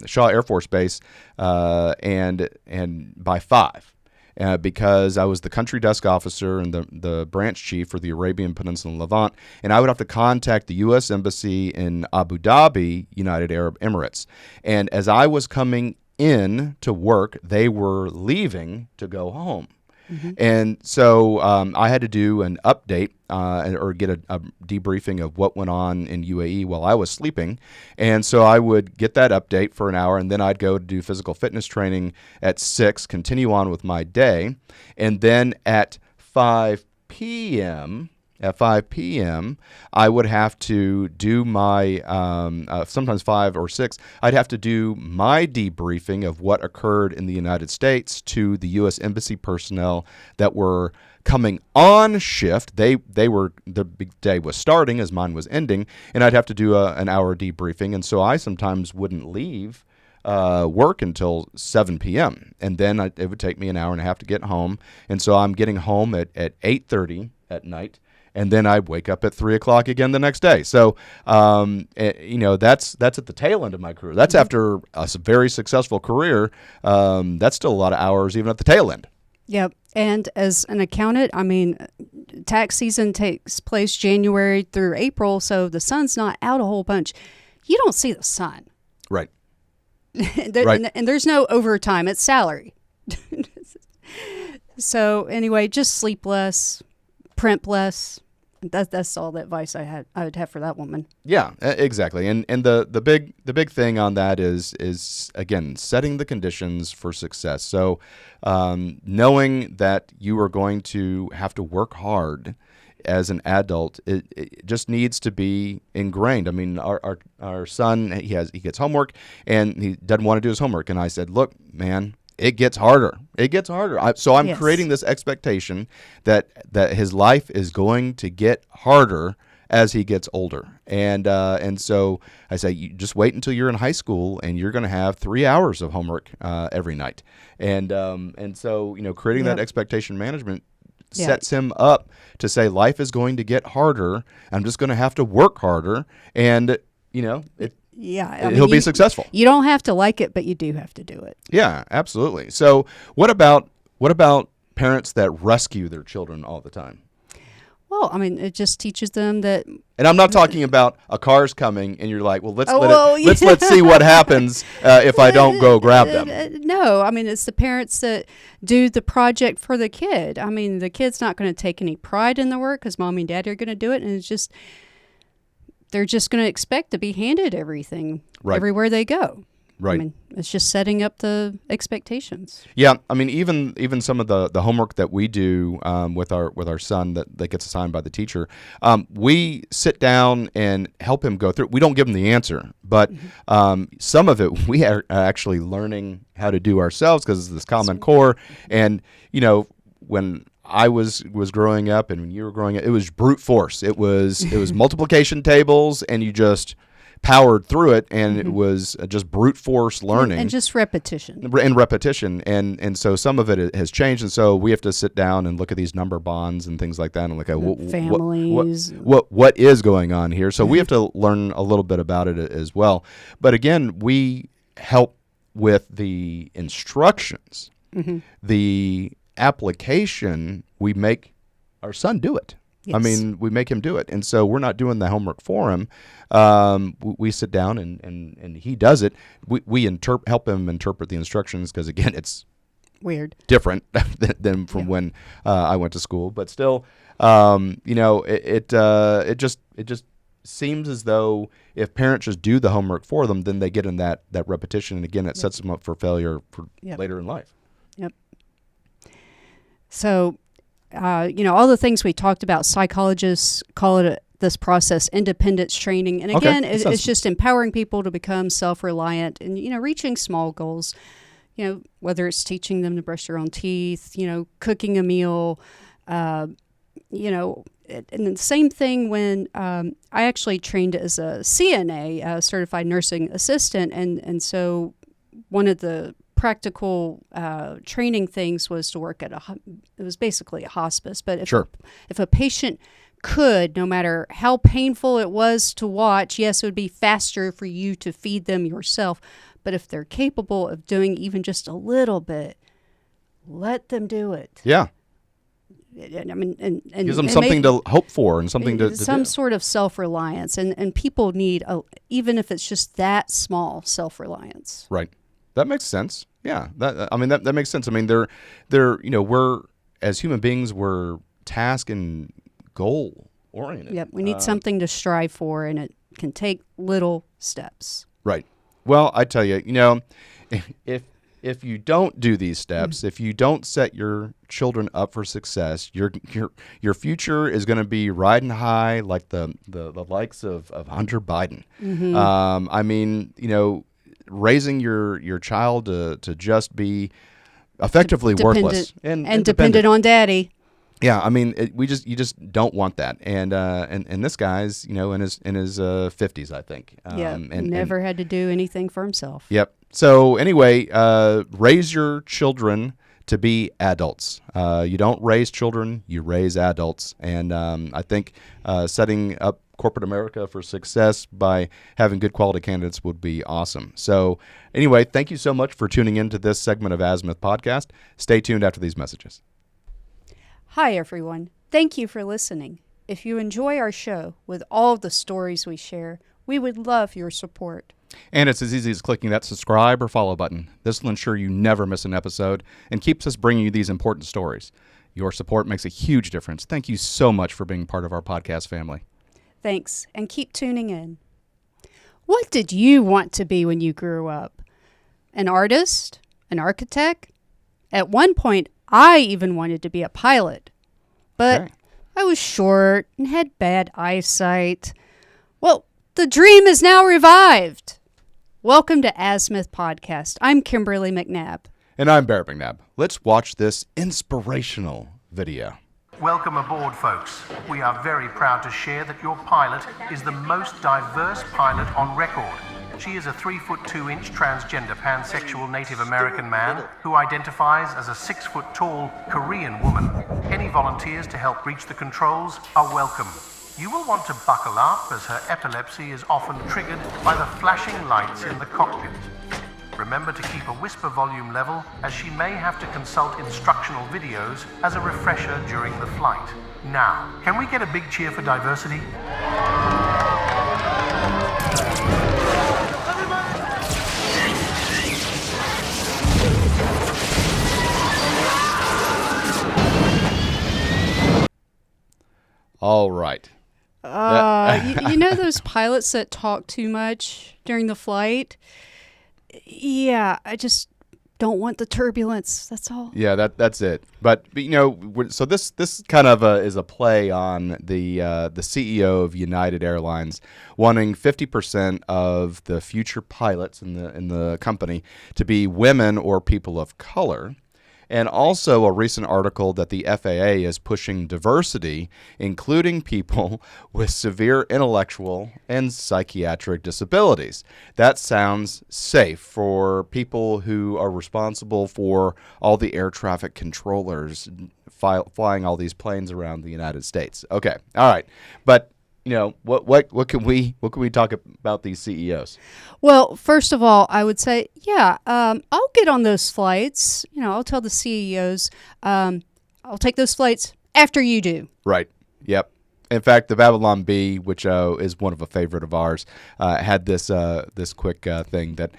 Speaker 3: Shaw Air Force Base, and by 5. Because I was the country desk officer and the branch chief for the Arabian Peninsula and Levant, and I would have to contact the U.S. Embassy in Abu Dhabi, United Arab Emirates. And as I was coming in to work, they were leaving to go home. And so I had to do an update or get a debriefing of what went on in UAE while I was sleeping. And so I would get that update for an hour, and then I'd go to do physical fitness training at 6, continue on with my day. And then at 5 p.m., I would have to do my, sometimes 5 or 6, I'd have to do my debriefing of what occurred in the United States to the U.S. Embassy personnel that were coming on shift. The big day was starting as mine was ending, and I'd have to do an hour debriefing. And so I sometimes wouldn't leave work until 7 p.m. And then it would take me an hour and a half to get home. And so I'm getting home at 8:30 at night. And then I'd wake up at 3 o'clock again the next day. So, that's at the tail end of my career. That's after a very successful career. That's still a lot of hours, even at the tail end.
Speaker 2: Yep. And as an accountant, I mean, tax season takes place January through April, so the sun's not out a whole bunch. You don't see the sun.
Speaker 3: Right.
Speaker 2: Right. And there's no overtime. It's salary. So anyway, just sleep less, print less. That's all the advice I would have for that woman.
Speaker 3: Yeah, exactly. And the big thing on that is again setting the conditions for success. So knowing that you are going to have to work hard as an adult, it just needs to be ingrained. I mean, our son, he gets homework and he doesn't want to do his homework, and I said, look, man, it gets harder. It gets harder. So I'm creating this expectation that his life is going to get harder as he gets older. And so I say, you just wait until you're in high school, and you're going to have 3 hours of homework every night. And so creating that expectation management sets him up to say, life is going to get harder. I'm just going to have to work harder, and he'll be successful.
Speaker 2: You don't have to like it, but you do have to do it.
Speaker 3: Yeah, absolutely. So what about parents that rescue their children all the time?
Speaker 2: Well, I mean, it just teaches them that.
Speaker 3: And I'm not talking about a car's coming and you're like, well, let's see what happens if I don't go grab them.
Speaker 2: No, I mean, it's the parents that do the project for the kid. I mean, the kid's not going to take any pride in the work because mommy and daddy are going to do it, and they're just going to expect to be handed everything everywhere they go.
Speaker 3: Right.
Speaker 2: I mean, it's just setting up the expectations.
Speaker 3: Yeah, I mean, even some of the homework that we do with our son that gets assigned by the teacher, we sit down and help him go through. We don't give him the answer, but some of it we are actually learning how to do ourselves because it's this Common Core. And when I was growing up and when you were growing up, it was brute force. It was multiplication tables, and you just powered through it, and it was just brute force learning
Speaker 2: and just repetition
Speaker 3: and so some of it has changed, and so we have to sit down and look at these number bonds and things like that, and look at
Speaker 2: families,
Speaker 3: what is going on here. So we have to learn a little bit about it as well. But again, we help with the instructions. The application, we make our son do it.
Speaker 2: Yes.
Speaker 3: I mean, we make him do it. And so we're not doing the homework for him. We sit down and he does it. We help him interpret the instructions because, again, it's
Speaker 2: weird,
Speaker 3: different than from when I went to school. But still, it just seems as though if parents just do the homework for them, then they get in that repetition. And, again, it sets them up for failure for later in life.
Speaker 2: Yep. So, all the things we talked about, psychologists call it this process independence training. And again, it's just empowering people to become self-reliant and, reaching small goals. whether it's teaching them to brush their own teeth, cooking a meal, and the same thing when I actually trained as a CNA, certified nursing assistant, and so one of the practical training things was to work at it was basically a hospice. But if a patient could, no matter how painful it was to watch, yes, it would be faster for you to feed them yourself. But if they're capable of doing even just a little bit, let them do it.
Speaker 3: Yeah.
Speaker 2: I mean, and
Speaker 3: gives them something to hope for and something to
Speaker 2: some
Speaker 3: do.
Speaker 2: sort of self-reliance, and people need even if it's just that small self-reliance.
Speaker 3: Right. That makes sense. Yeah. That makes sense. I mean, we're as human beings, we're task and goal oriented.
Speaker 2: Yep. We need something to strive for, and it can take little steps.
Speaker 3: Right. Well, I tell you, if you don't do these steps, if you don't set your children up for success, your future is going to be riding high like the likes of Hunter Biden. Raising your child to just be effectively worthless and
Speaker 2: dependent on daddy.
Speaker 3: Yeah, I mean, you just don't want that, and this guy's in his 50s, I think.
Speaker 2: Never had to do anything for himself.
Speaker 3: Yep. So anyway, raise your children to be adults. You don't raise children, you raise adults, and I think setting up corporate America for success by having good quality candidates would be awesome. So anyway, thank you so much for tuning into this segment of Azimuth Podcast. Stay tuned after these messages.
Speaker 2: Hi, everyone. Thank you for listening. If you enjoy our show with all of the stories we share, we would love your support.
Speaker 3: And it's as easy as clicking that subscribe or follow button. This will ensure you never miss an episode and keeps us bringing you these important stories. Your support makes a huge difference. Thank you so much for being part of our podcast family.
Speaker 2: Thanks, and keep tuning in. What did you want to be when you grew up? An artist? An architect? At one point, I even wanted to be a pilot. But
Speaker 3: Okay.
Speaker 2: I was short and had bad eyesight. Well, the dream is now revived. Welcome to Azimuth Podcast. I'm Kimberly McNabb.
Speaker 3: And I'm Barrett McNabb. Let's watch this inspirational video.
Speaker 6: Welcome aboard, folks. We are very proud to share that your pilot is the most diverse pilot on record. She is a 3'2" transgender pansexual Native American man who identifies as a 6'tall Korean woman. Any volunteers to help reach the controls are welcome. You will want to buckle up as her epilepsy is often triggered by the flashing lights in the cockpit. Remember to keep a whisper volume level as she may have to consult instructional videos as a refresher during the flight. Now, can we get a big cheer for diversity?
Speaker 3: All right.
Speaker 2: You know those pilots that talk too much during the flight? Yeah, I just don't want the turbulence. That's all.
Speaker 3: Yeah, that's it. But so this kind of is a play on the CEO of United Airlines wanting 50% of the future pilots in the company to be women or people of color. And also a recent article that the FAA is pushing diversity, including people with severe intellectual and psychiatric disabilities. That sounds safe for people who are responsible for all the air traffic controllers flying all these planes around the United States. Okay, all right, but what can we talk about these CEOs?
Speaker 2: Well, first of all, I would say, I'll get on those flights. I'll tell the CEOs, I'll take those flights after you do.
Speaker 3: Right. Yep. In fact, the Babylon Bee, which is one of a favorite of ours, had this quick thing that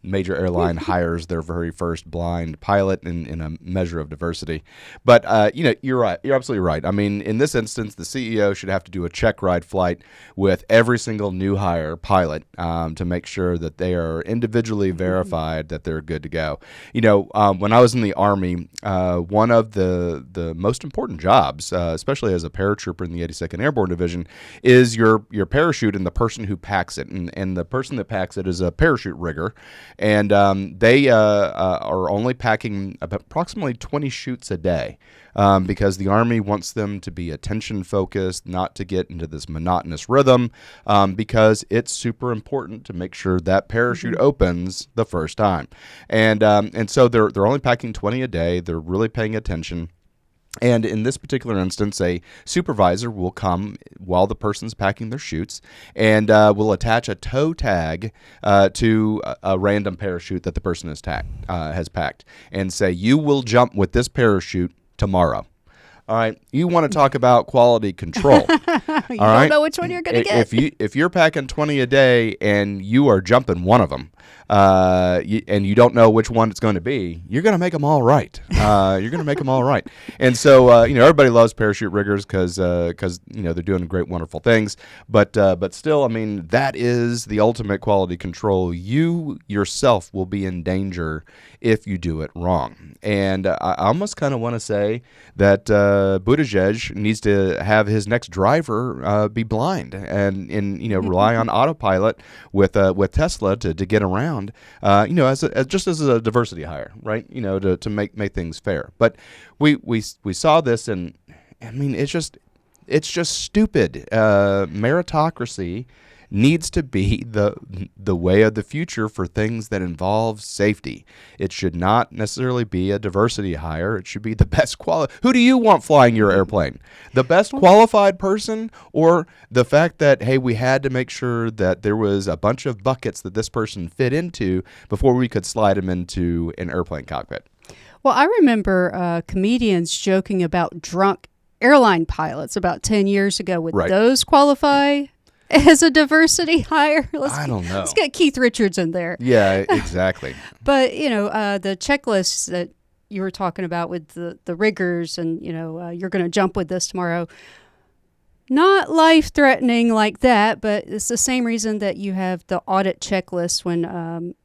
Speaker 3: major airline hires their very first blind pilot in a measure of diversity. But you're right. You're absolutely right. I mean, in this instance, the CEO should have to do a check ride flight with every single new hire pilot to make sure that they are individually verified that they're good to go. When I was in the Army, one of the most important jobs, especially as a paratrooper in the 82nd Airborne Division, is your parachute and the person who packs it. And the person that packs it is a parachute rigger. and they are only packing approximately 20 chutes a day. Because the Army wants them to be attention focused, not to get into this monotonous rhythm, because it's super important to make sure that parachute opens the first time. And so they're only packing 20 a day. They're really paying attention. And in this particular instance, a supervisor will come while the person's packing their chutes and will attach a toe tag to a random parachute that the person has packed and say, you will jump with this parachute tomorrow. All right. You want to talk about quality control.
Speaker 2: You don't know which one you're going to get.
Speaker 3: If you're packing 20 a day and you are jumping one of them, and you don't know which one it's going to be, you're going to make them all right. You're going to make them all right. And so, everybody loves parachute riggers because they're doing great, wonderful things. But still, I mean, that is the ultimate quality control. You yourself will be in danger if you do it wrong. And I almost kind of want to say that Buttigieg needs to have his next driver be blind and rely on autopilot with Tesla to get around. As a diversity hire, right? To make things fair. But we saw this, and I mean, it's just stupid. Meritocracy needs to be the way of the future for things that involve safety. It should not necessarily be a diversity hire. It should be the best Who do you want flying your airplane? The best qualified person, or the fact that, hey, we had to make sure that there was a bunch of buckets that this person fit into before we could slide him into an airplane cockpit?
Speaker 2: Well, I remember comedians joking about drunk airline pilots about 10 years ago. Would those qualify as a diversity hire?
Speaker 3: I don't know.
Speaker 2: Let's get Keith Richards in there.
Speaker 3: Yeah, exactly.
Speaker 2: But, the checklists that you were talking about with the riggers and, you're going to jump with this tomorrow, not life-threatening like that, but it's the same reason that you have the audit checklist when an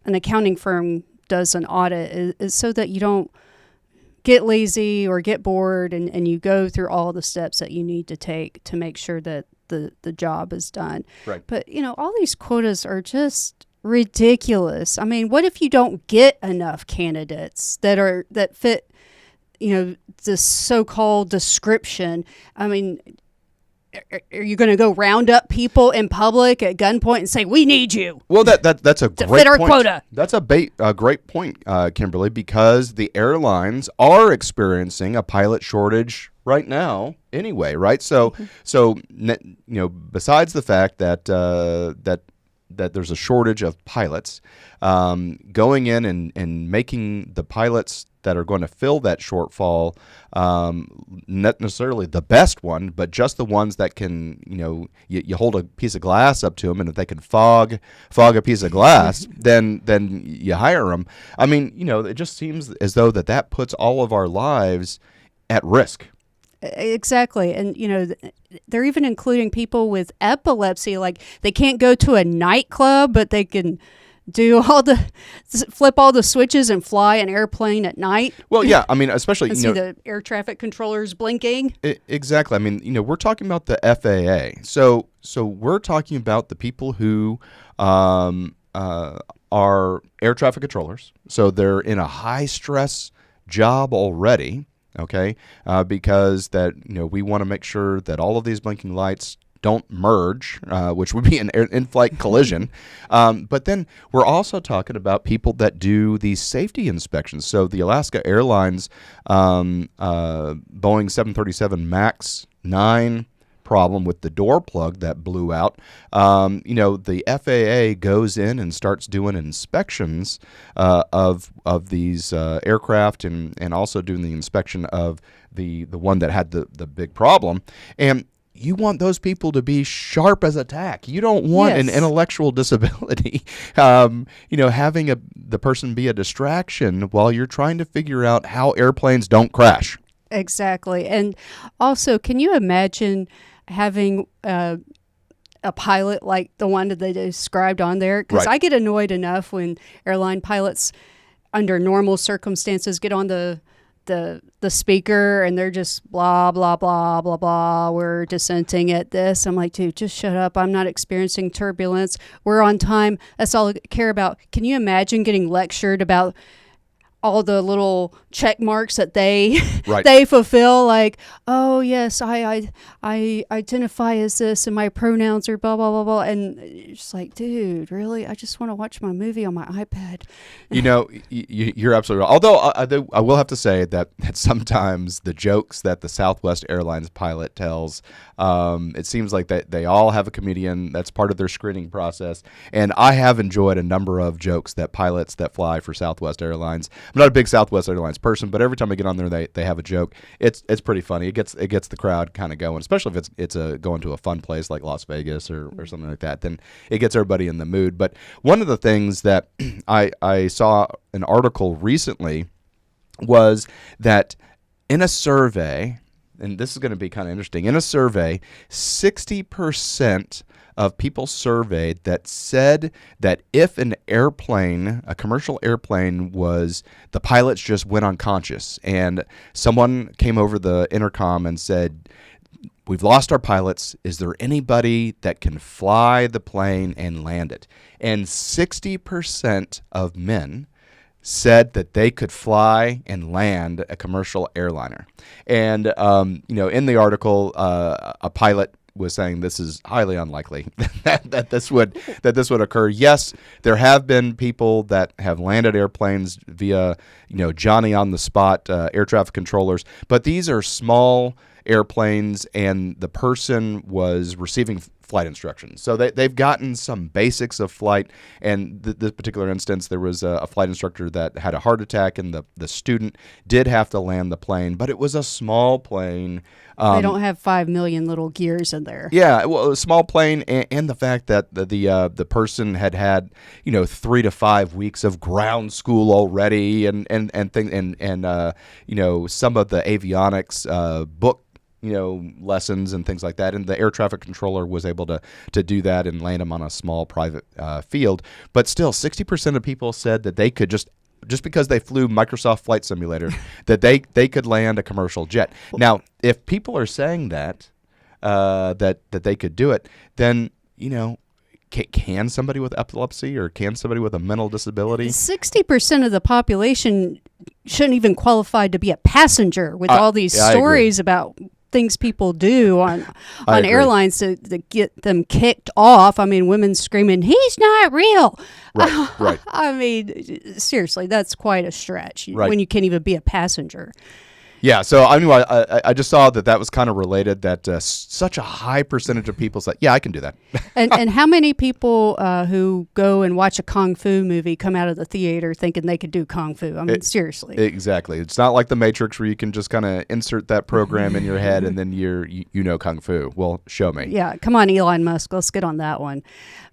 Speaker 2: accounting firm does an audit, is so that you don't get lazy or get bored and you go through all the steps that you need to take to make sure that the job is done. Right. But, all these quotas are just ridiculous. I mean, what if you don't get enough candidates that fit, this so-called description? I mean, are you going to go round up people in public at gunpoint and say, we need you?
Speaker 3: Well, that's a
Speaker 2: to
Speaker 3: great
Speaker 2: fit our
Speaker 3: point.
Speaker 2: Quota. That's
Speaker 3: a great point, Kimberly, because the airlines are experiencing a pilot shortage right now anyway, right? So besides the fact that that there's a shortage of pilots, going in and making the pilots that are going to fill that shortfall, not necessarily the best one, but just the ones that can, you hold a piece of glass up to them, and if they can fog a piece of glass, then you hire them. I mean, it just seems as though that puts all of our lives at risk.
Speaker 2: Exactly. And, they're even including people with epilepsy. Like, they can't go to a nightclub, but they can flip all the switches and fly an airplane at night.
Speaker 3: Well, yeah, I mean, especially,
Speaker 2: and see the air traffic controllers blinking.
Speaker 3: Exactly. I mean, we're talking about the FAA. So we're talking about the people who are air traffic controllers. So they're in a high stress job already. Okay, because we want to make sure that all of these blinking lights don't merge, which would be an in-flight collision. But then we're also talking about people that do these safety inspections. So the Alaska Airlines Boeing 737 MAX 9 problem with the door plug that blew out, the FAA goes in and starts doing inspections of these aircraft and also doing the inspection of the one that had the big problem. And you want those people to be sharp as a tack. You don't want an intellectual disability, having the person be a distraction while you're trying to figure out how airplanes don't crash.
Speaker 2: Exactly. And also, can you imagine having a pilot like the one that they described on there? Because I get annoyed enough when airline pilots, under normal circumstances, get on the the speaker, and they're just blah blah blah blah blah. We're dissenting at this. I'm like, dude, just shut up. I'm not experiencing turbulence. We're on time. That's all I care about. Can you imagine getting lectured about all the little check marks that they
Speaker 3: Right.
Speaker 2: they fulfill? Like, oh yes, I identify as this, and my pronouns are blah blah blah blah. And it's just like, dude, really? I just want to watch my movie on my iPad.
Speaker 3: You're absolutely right. Although I will have to say that sometimes the jokes that the Southwest Airlines pilot tells, it seems like that they all have a comedian. That's part of their screening process. And I have enjoyed a number of jokes that pilots that fly for Southwest Airlines. I'm not a big Southwest Airlines person, but every time I get on there, they have a joke. It's pretty funny. It gets the crowd kind of going, especially if it's going to a fun place like Las Vegas or something like that. Then it gets everybody in the mood. But one of the things that I saw an article recently was that in a survey, and this is going to be kind of interesting, in a survey, 60% of people surveyed that said that if an airplane, a commercial airplane, the pilots just went unconscious and someone came over the intercom and said, "We've lost our pilots. Is there anybody that can fly the plane and land it?" And 60% of men said that they could fly and land a commercial airliner. And, in the article, a pilot was saying this is highly unlikely that this would occur. Yes, there have been people that have landed airplanes via, Johnny on the spot air traffic controllers, but these are small airplanes, and the person was receiving flight instructions. So they've gotten some basics of flight, and this particular instance, there was a flight instructor that had a heart attack, and the student did have to land the plane, but it was a small plane.
Speaker 2: They don't have 5 million little gears in there.
Speaker 3: Yeah, well, a small plane, and the fact that the person had 3 to 5 weeks of ground school already, and some of the avionics book lessons and things like that, and the air traffic controller was able to do that and land them on a small private field. But still, 60% of people said that they could just because they flew Microsoft Flight Simulator, that they could land a commercial jet. Now, if people are saying that they could do it, then can somebody with epilepsy or can somebody with a mental disability?
Speaker 2: 60% of the population shouldn't even qualify to be a passenger with all these stories about things people do on airlines to get them kicked off. I mean, women screaming, "He's not real."
Speaker 3: Right.
Speaker 2: I mean, seriously, that's quite a stretch
Speaker 3: Right.
Speaker 2: when you can't even be a passenger.
Speaker 3: Yeah, so I just saw that was kind of related, that such a high percentage of people said, "Yeah, I can do that."
Speaker 2: And how many people who go and watch a kung fu movie come out of the theater thinking they could do kung fu? I mean, seriously.
Speaker 3: Exactly. It's not like The Matrix where you can just kind of insert that program in your head and then you know kung fu. Well, show me.
Speaker 2: Yeah, come on, Elon Musk. Let's get on that one.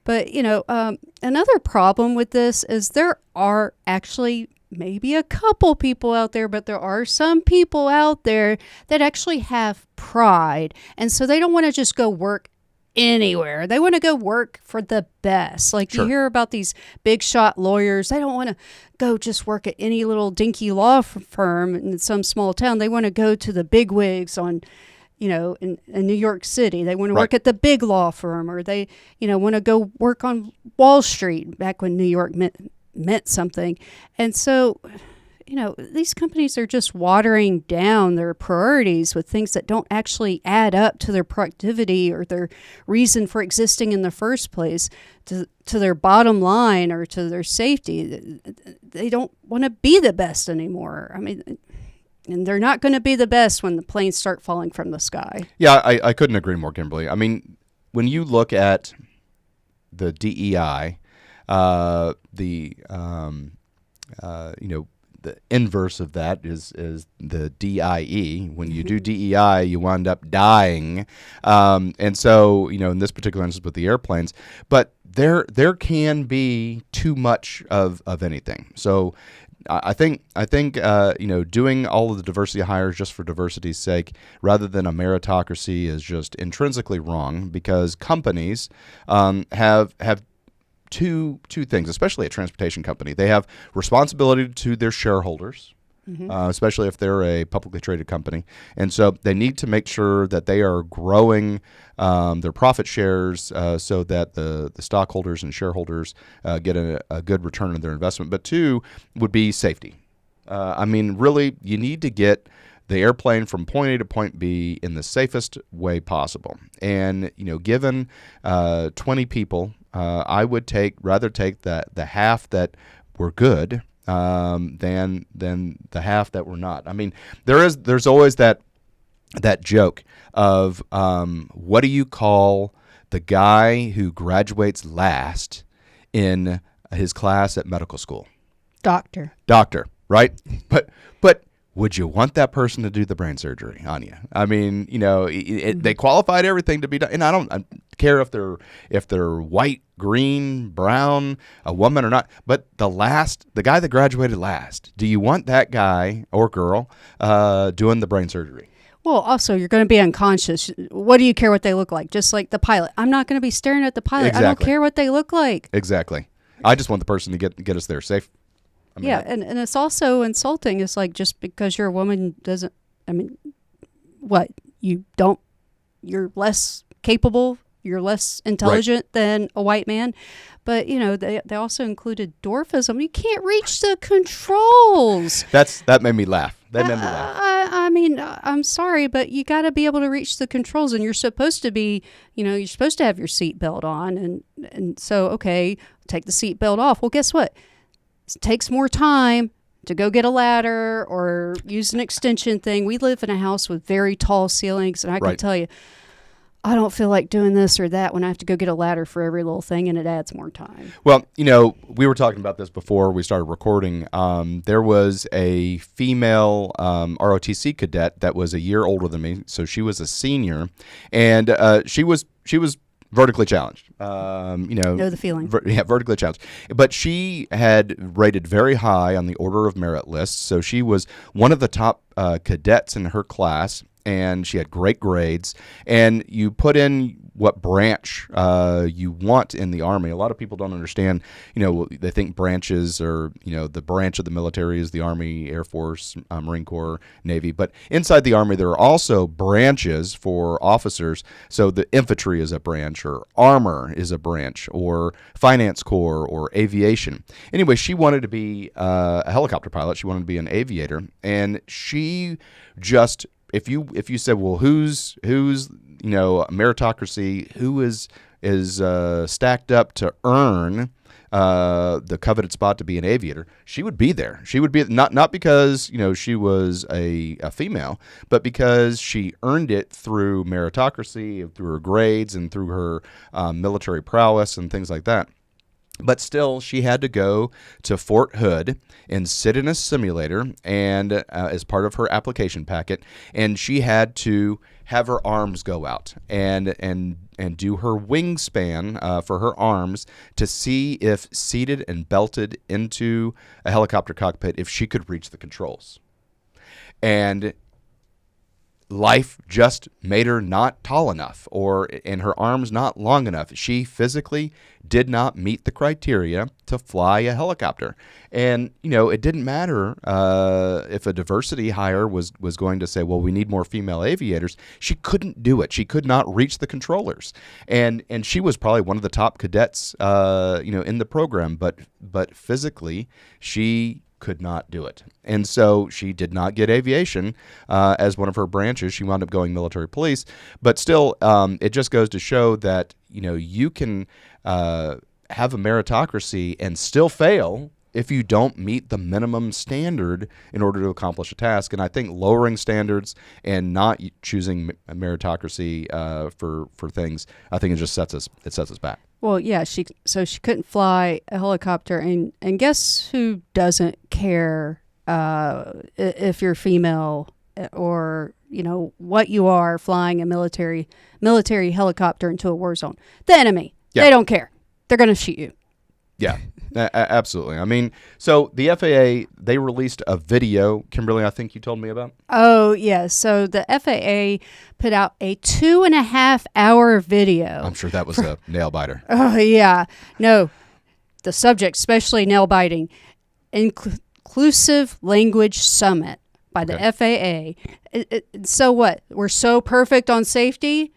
Speaker 2: But, another problem with this is there are actually maybe a couple people out there, but there are some people out there that actually have pride. And so they don't want to just go work anywhere. They want to go work for the best. Like
Speaker 3: Sure.
Speaker 2: You hear about these big shot lawyers. They don't want to go just work at any little dinky law firm in some small town. They want to go to the big wigs in New York City. They want to work at the big law firm, or they, want to go work on Wall Street back when New York meant something. And so, these companies are just watering down their priorities with things that don't actually add up to their productivity or their reason for existing in the first place, to their bottom line or to their safety. They don't want to be the best anymore. I mean, and they're not going to be the best when the planes start falling from the sky.
Speaker 3: Yeah, I couldn't agree more, Kimberly. I mean, when you look at the DEI, the inverse of that is the DIE. When you do DEI, you wind up dying. And so, in this particular instance with the airplanes, but there can be too much of anything. So I think doing all of the diversity hires just for diversity's sake rather than a meritocracy is just intrinsically wrong, because companies have two things, especially a transportation company. They have responsibility to their shareholders, especially if they're a publicly traded company. And so they need to make sure that they are growing their profit shares so that the stockholders and shareholders get a good return on their investment. But two would be safety. I mean, really, you need to get the airplane from point A to point B in the safest way possible. And, given 20 people, I would rather take the half that were good than the half that were not. I mean, there's always that joke of what do you call the guy who graduates last in his class at medical school?
Speaker 2: Doctor,
Speaker 3: right? But would you want that person to do the brain surgery on you? I mean, they qualified everything to be done, and I don't care if they're white, green, brown, a woman or not. But the guy that graduated last, do you want that guy or girl doing the brain surgery?
Speaker 2: Well, also, you're going to be unconscious. What do you care what they look like? Just like the pilot. I'm not going to be staring at the pilot.
Speaker 3: Exactly.
Speaker 2: I don't care what they look like.
Speaker 3: Exactly. I just want the person to get us there safe. I mean,
Speaker 2: and it's also insulting. It's like just because you're a woman doesn't, what? You're less capable, you're less intelligent than a white man. But, they also included dwarfism. You can't reach the controls.
Speaker 3: That made me laugh.
Speaker 2: I'm sorry, but you got to be able to reach the controls, and you're supposed to be, you're supposed to have your seatbelt on. And so, okay, take the seatbelt off. Well, guess what? It takes more time to go get a ladder or use an extension thing. We live in a house with very tall ceilings, and I can tell you, I don't feel like doing this or that when I have to go get a ladder for every little thing, and it adds more time.
Speaker 3: Well, we were talking about this before we started recording. There was a female ROTC cadet that was a year older than me, so she was a senior, and she was vertically challenged.
Speaker 2: Know the feeling.
Speaker 3: Vertically challenged. But she had rated very high on the Order of Merit list, so she was one of the top cadets in her class, and she had great grades. And you put in what branch you want in the Army. A lot of people don't understand, they think branches are, the branch of the military is the Army, Air Force, Marine Corps, Navy. But inside the Army, there are also branches for officers. So the infantry is a branch, or armor is a branch, or finance corps, or aviation. Anyway, she wanted to be a helicopter pilot. She wanted to be an aviator. And she just... If you said, well, who's meritocracy, who is stacked up to earn the coveted spot to be an aviator, she would be there. She would be not because she was a female, but because she earned it through meritocracy, through her grades, and through her military prowess and things like that. But still, she had to go to Fort Hood and sit in a simulator, and as part of her application packet, and she had to have her arms go out and do her wingspan for her arms to see if seated and belted into a helicopter cockpit, if she could reach the controls. And life just made her not tall enough, and her arms not long enough. She physically did not meet the criteria to fly a helicopter. And, it didn't matter if a diversity hire was going to say, well, we need more female aviators. She couldn't do it. She could not reach the controllers. And she was probably one of the top cadets, in the program, but physically she could not do it. And so she did not get aviation as one of her branches. She wound up going military police. But still, it just goes to show that, you can have a meritocracy and still fail if you don't meet the minimum standard in order to accomplish a task. And I think lowering standards and not choosing meritocracy for things, I think it just sets us back.
Speaker 2: Well, yeah, she couldn't fly a helicopter, and guess who doesn't care if you're female or what you are flying a military helicopter into a war zone? The enemy. Yeah. They don't care. They're going to shoot you.
Speaker 3: Yeah. Absolutely. I mean, so the FAA, they released a video, Kimberly, I think you told me about.
Speaker 2: Oh, yeah. So the FAA put out a 2.5-hour video.
Speaker 3: I'm sure that was a nail biter.
Speaker 2: Oh, yeah. No, the subject, especially nail biting, includes Inclusive Language Summit by the FAA. So what? We're so perfect on safety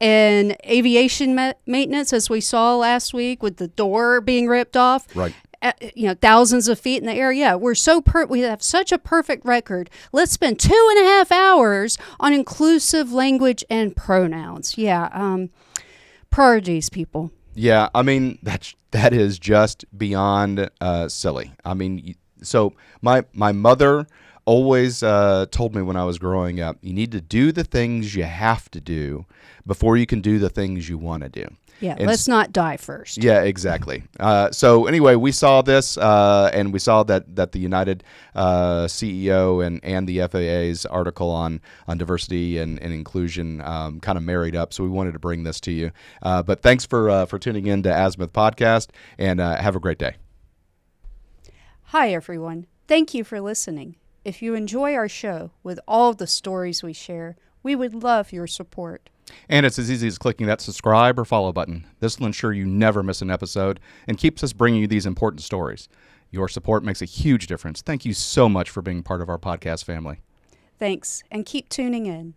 Speaker 2: and aviation maintenance, as we saw last week with the door being ripped off.
Speaker 3: Right.
Speaker 2: Thousands of feet in the air. Yeah, we have such a perfect record. Let's spend 2.5 hours on inclusive language and pronouns. Yeah, priorities, people.
Speaker 3: Yeah, I mean that is just beyond silly. I mean, so my mother always told me when I was growing up, you need to do the things you have to do before you can do the things you want to do.
Speaker 2: Yeah, let's not die first.
Speaker 3: Yeah, exactly. So anyway, we saw this, and we saw that the United CEO and the FAA's article on diversity and inclusion kind of married up. So we wanted to bring this to you. But thanks for tuning in to Azimuth Podcast, and have a great day.
Speaker 2: Hi, everyone. Thank you for listening. If you enjoy our show with all the stories we share, we would love your support.
Speaker 3: And it's as easy as clicking that subscribe or follow button. This will ensure you never miss an episode and keeps us bringing you these important stories. Your support makes a huge difference. Thank you so much for being part of our podcast family.
Speaker 2: Thanks, and keep tuning in.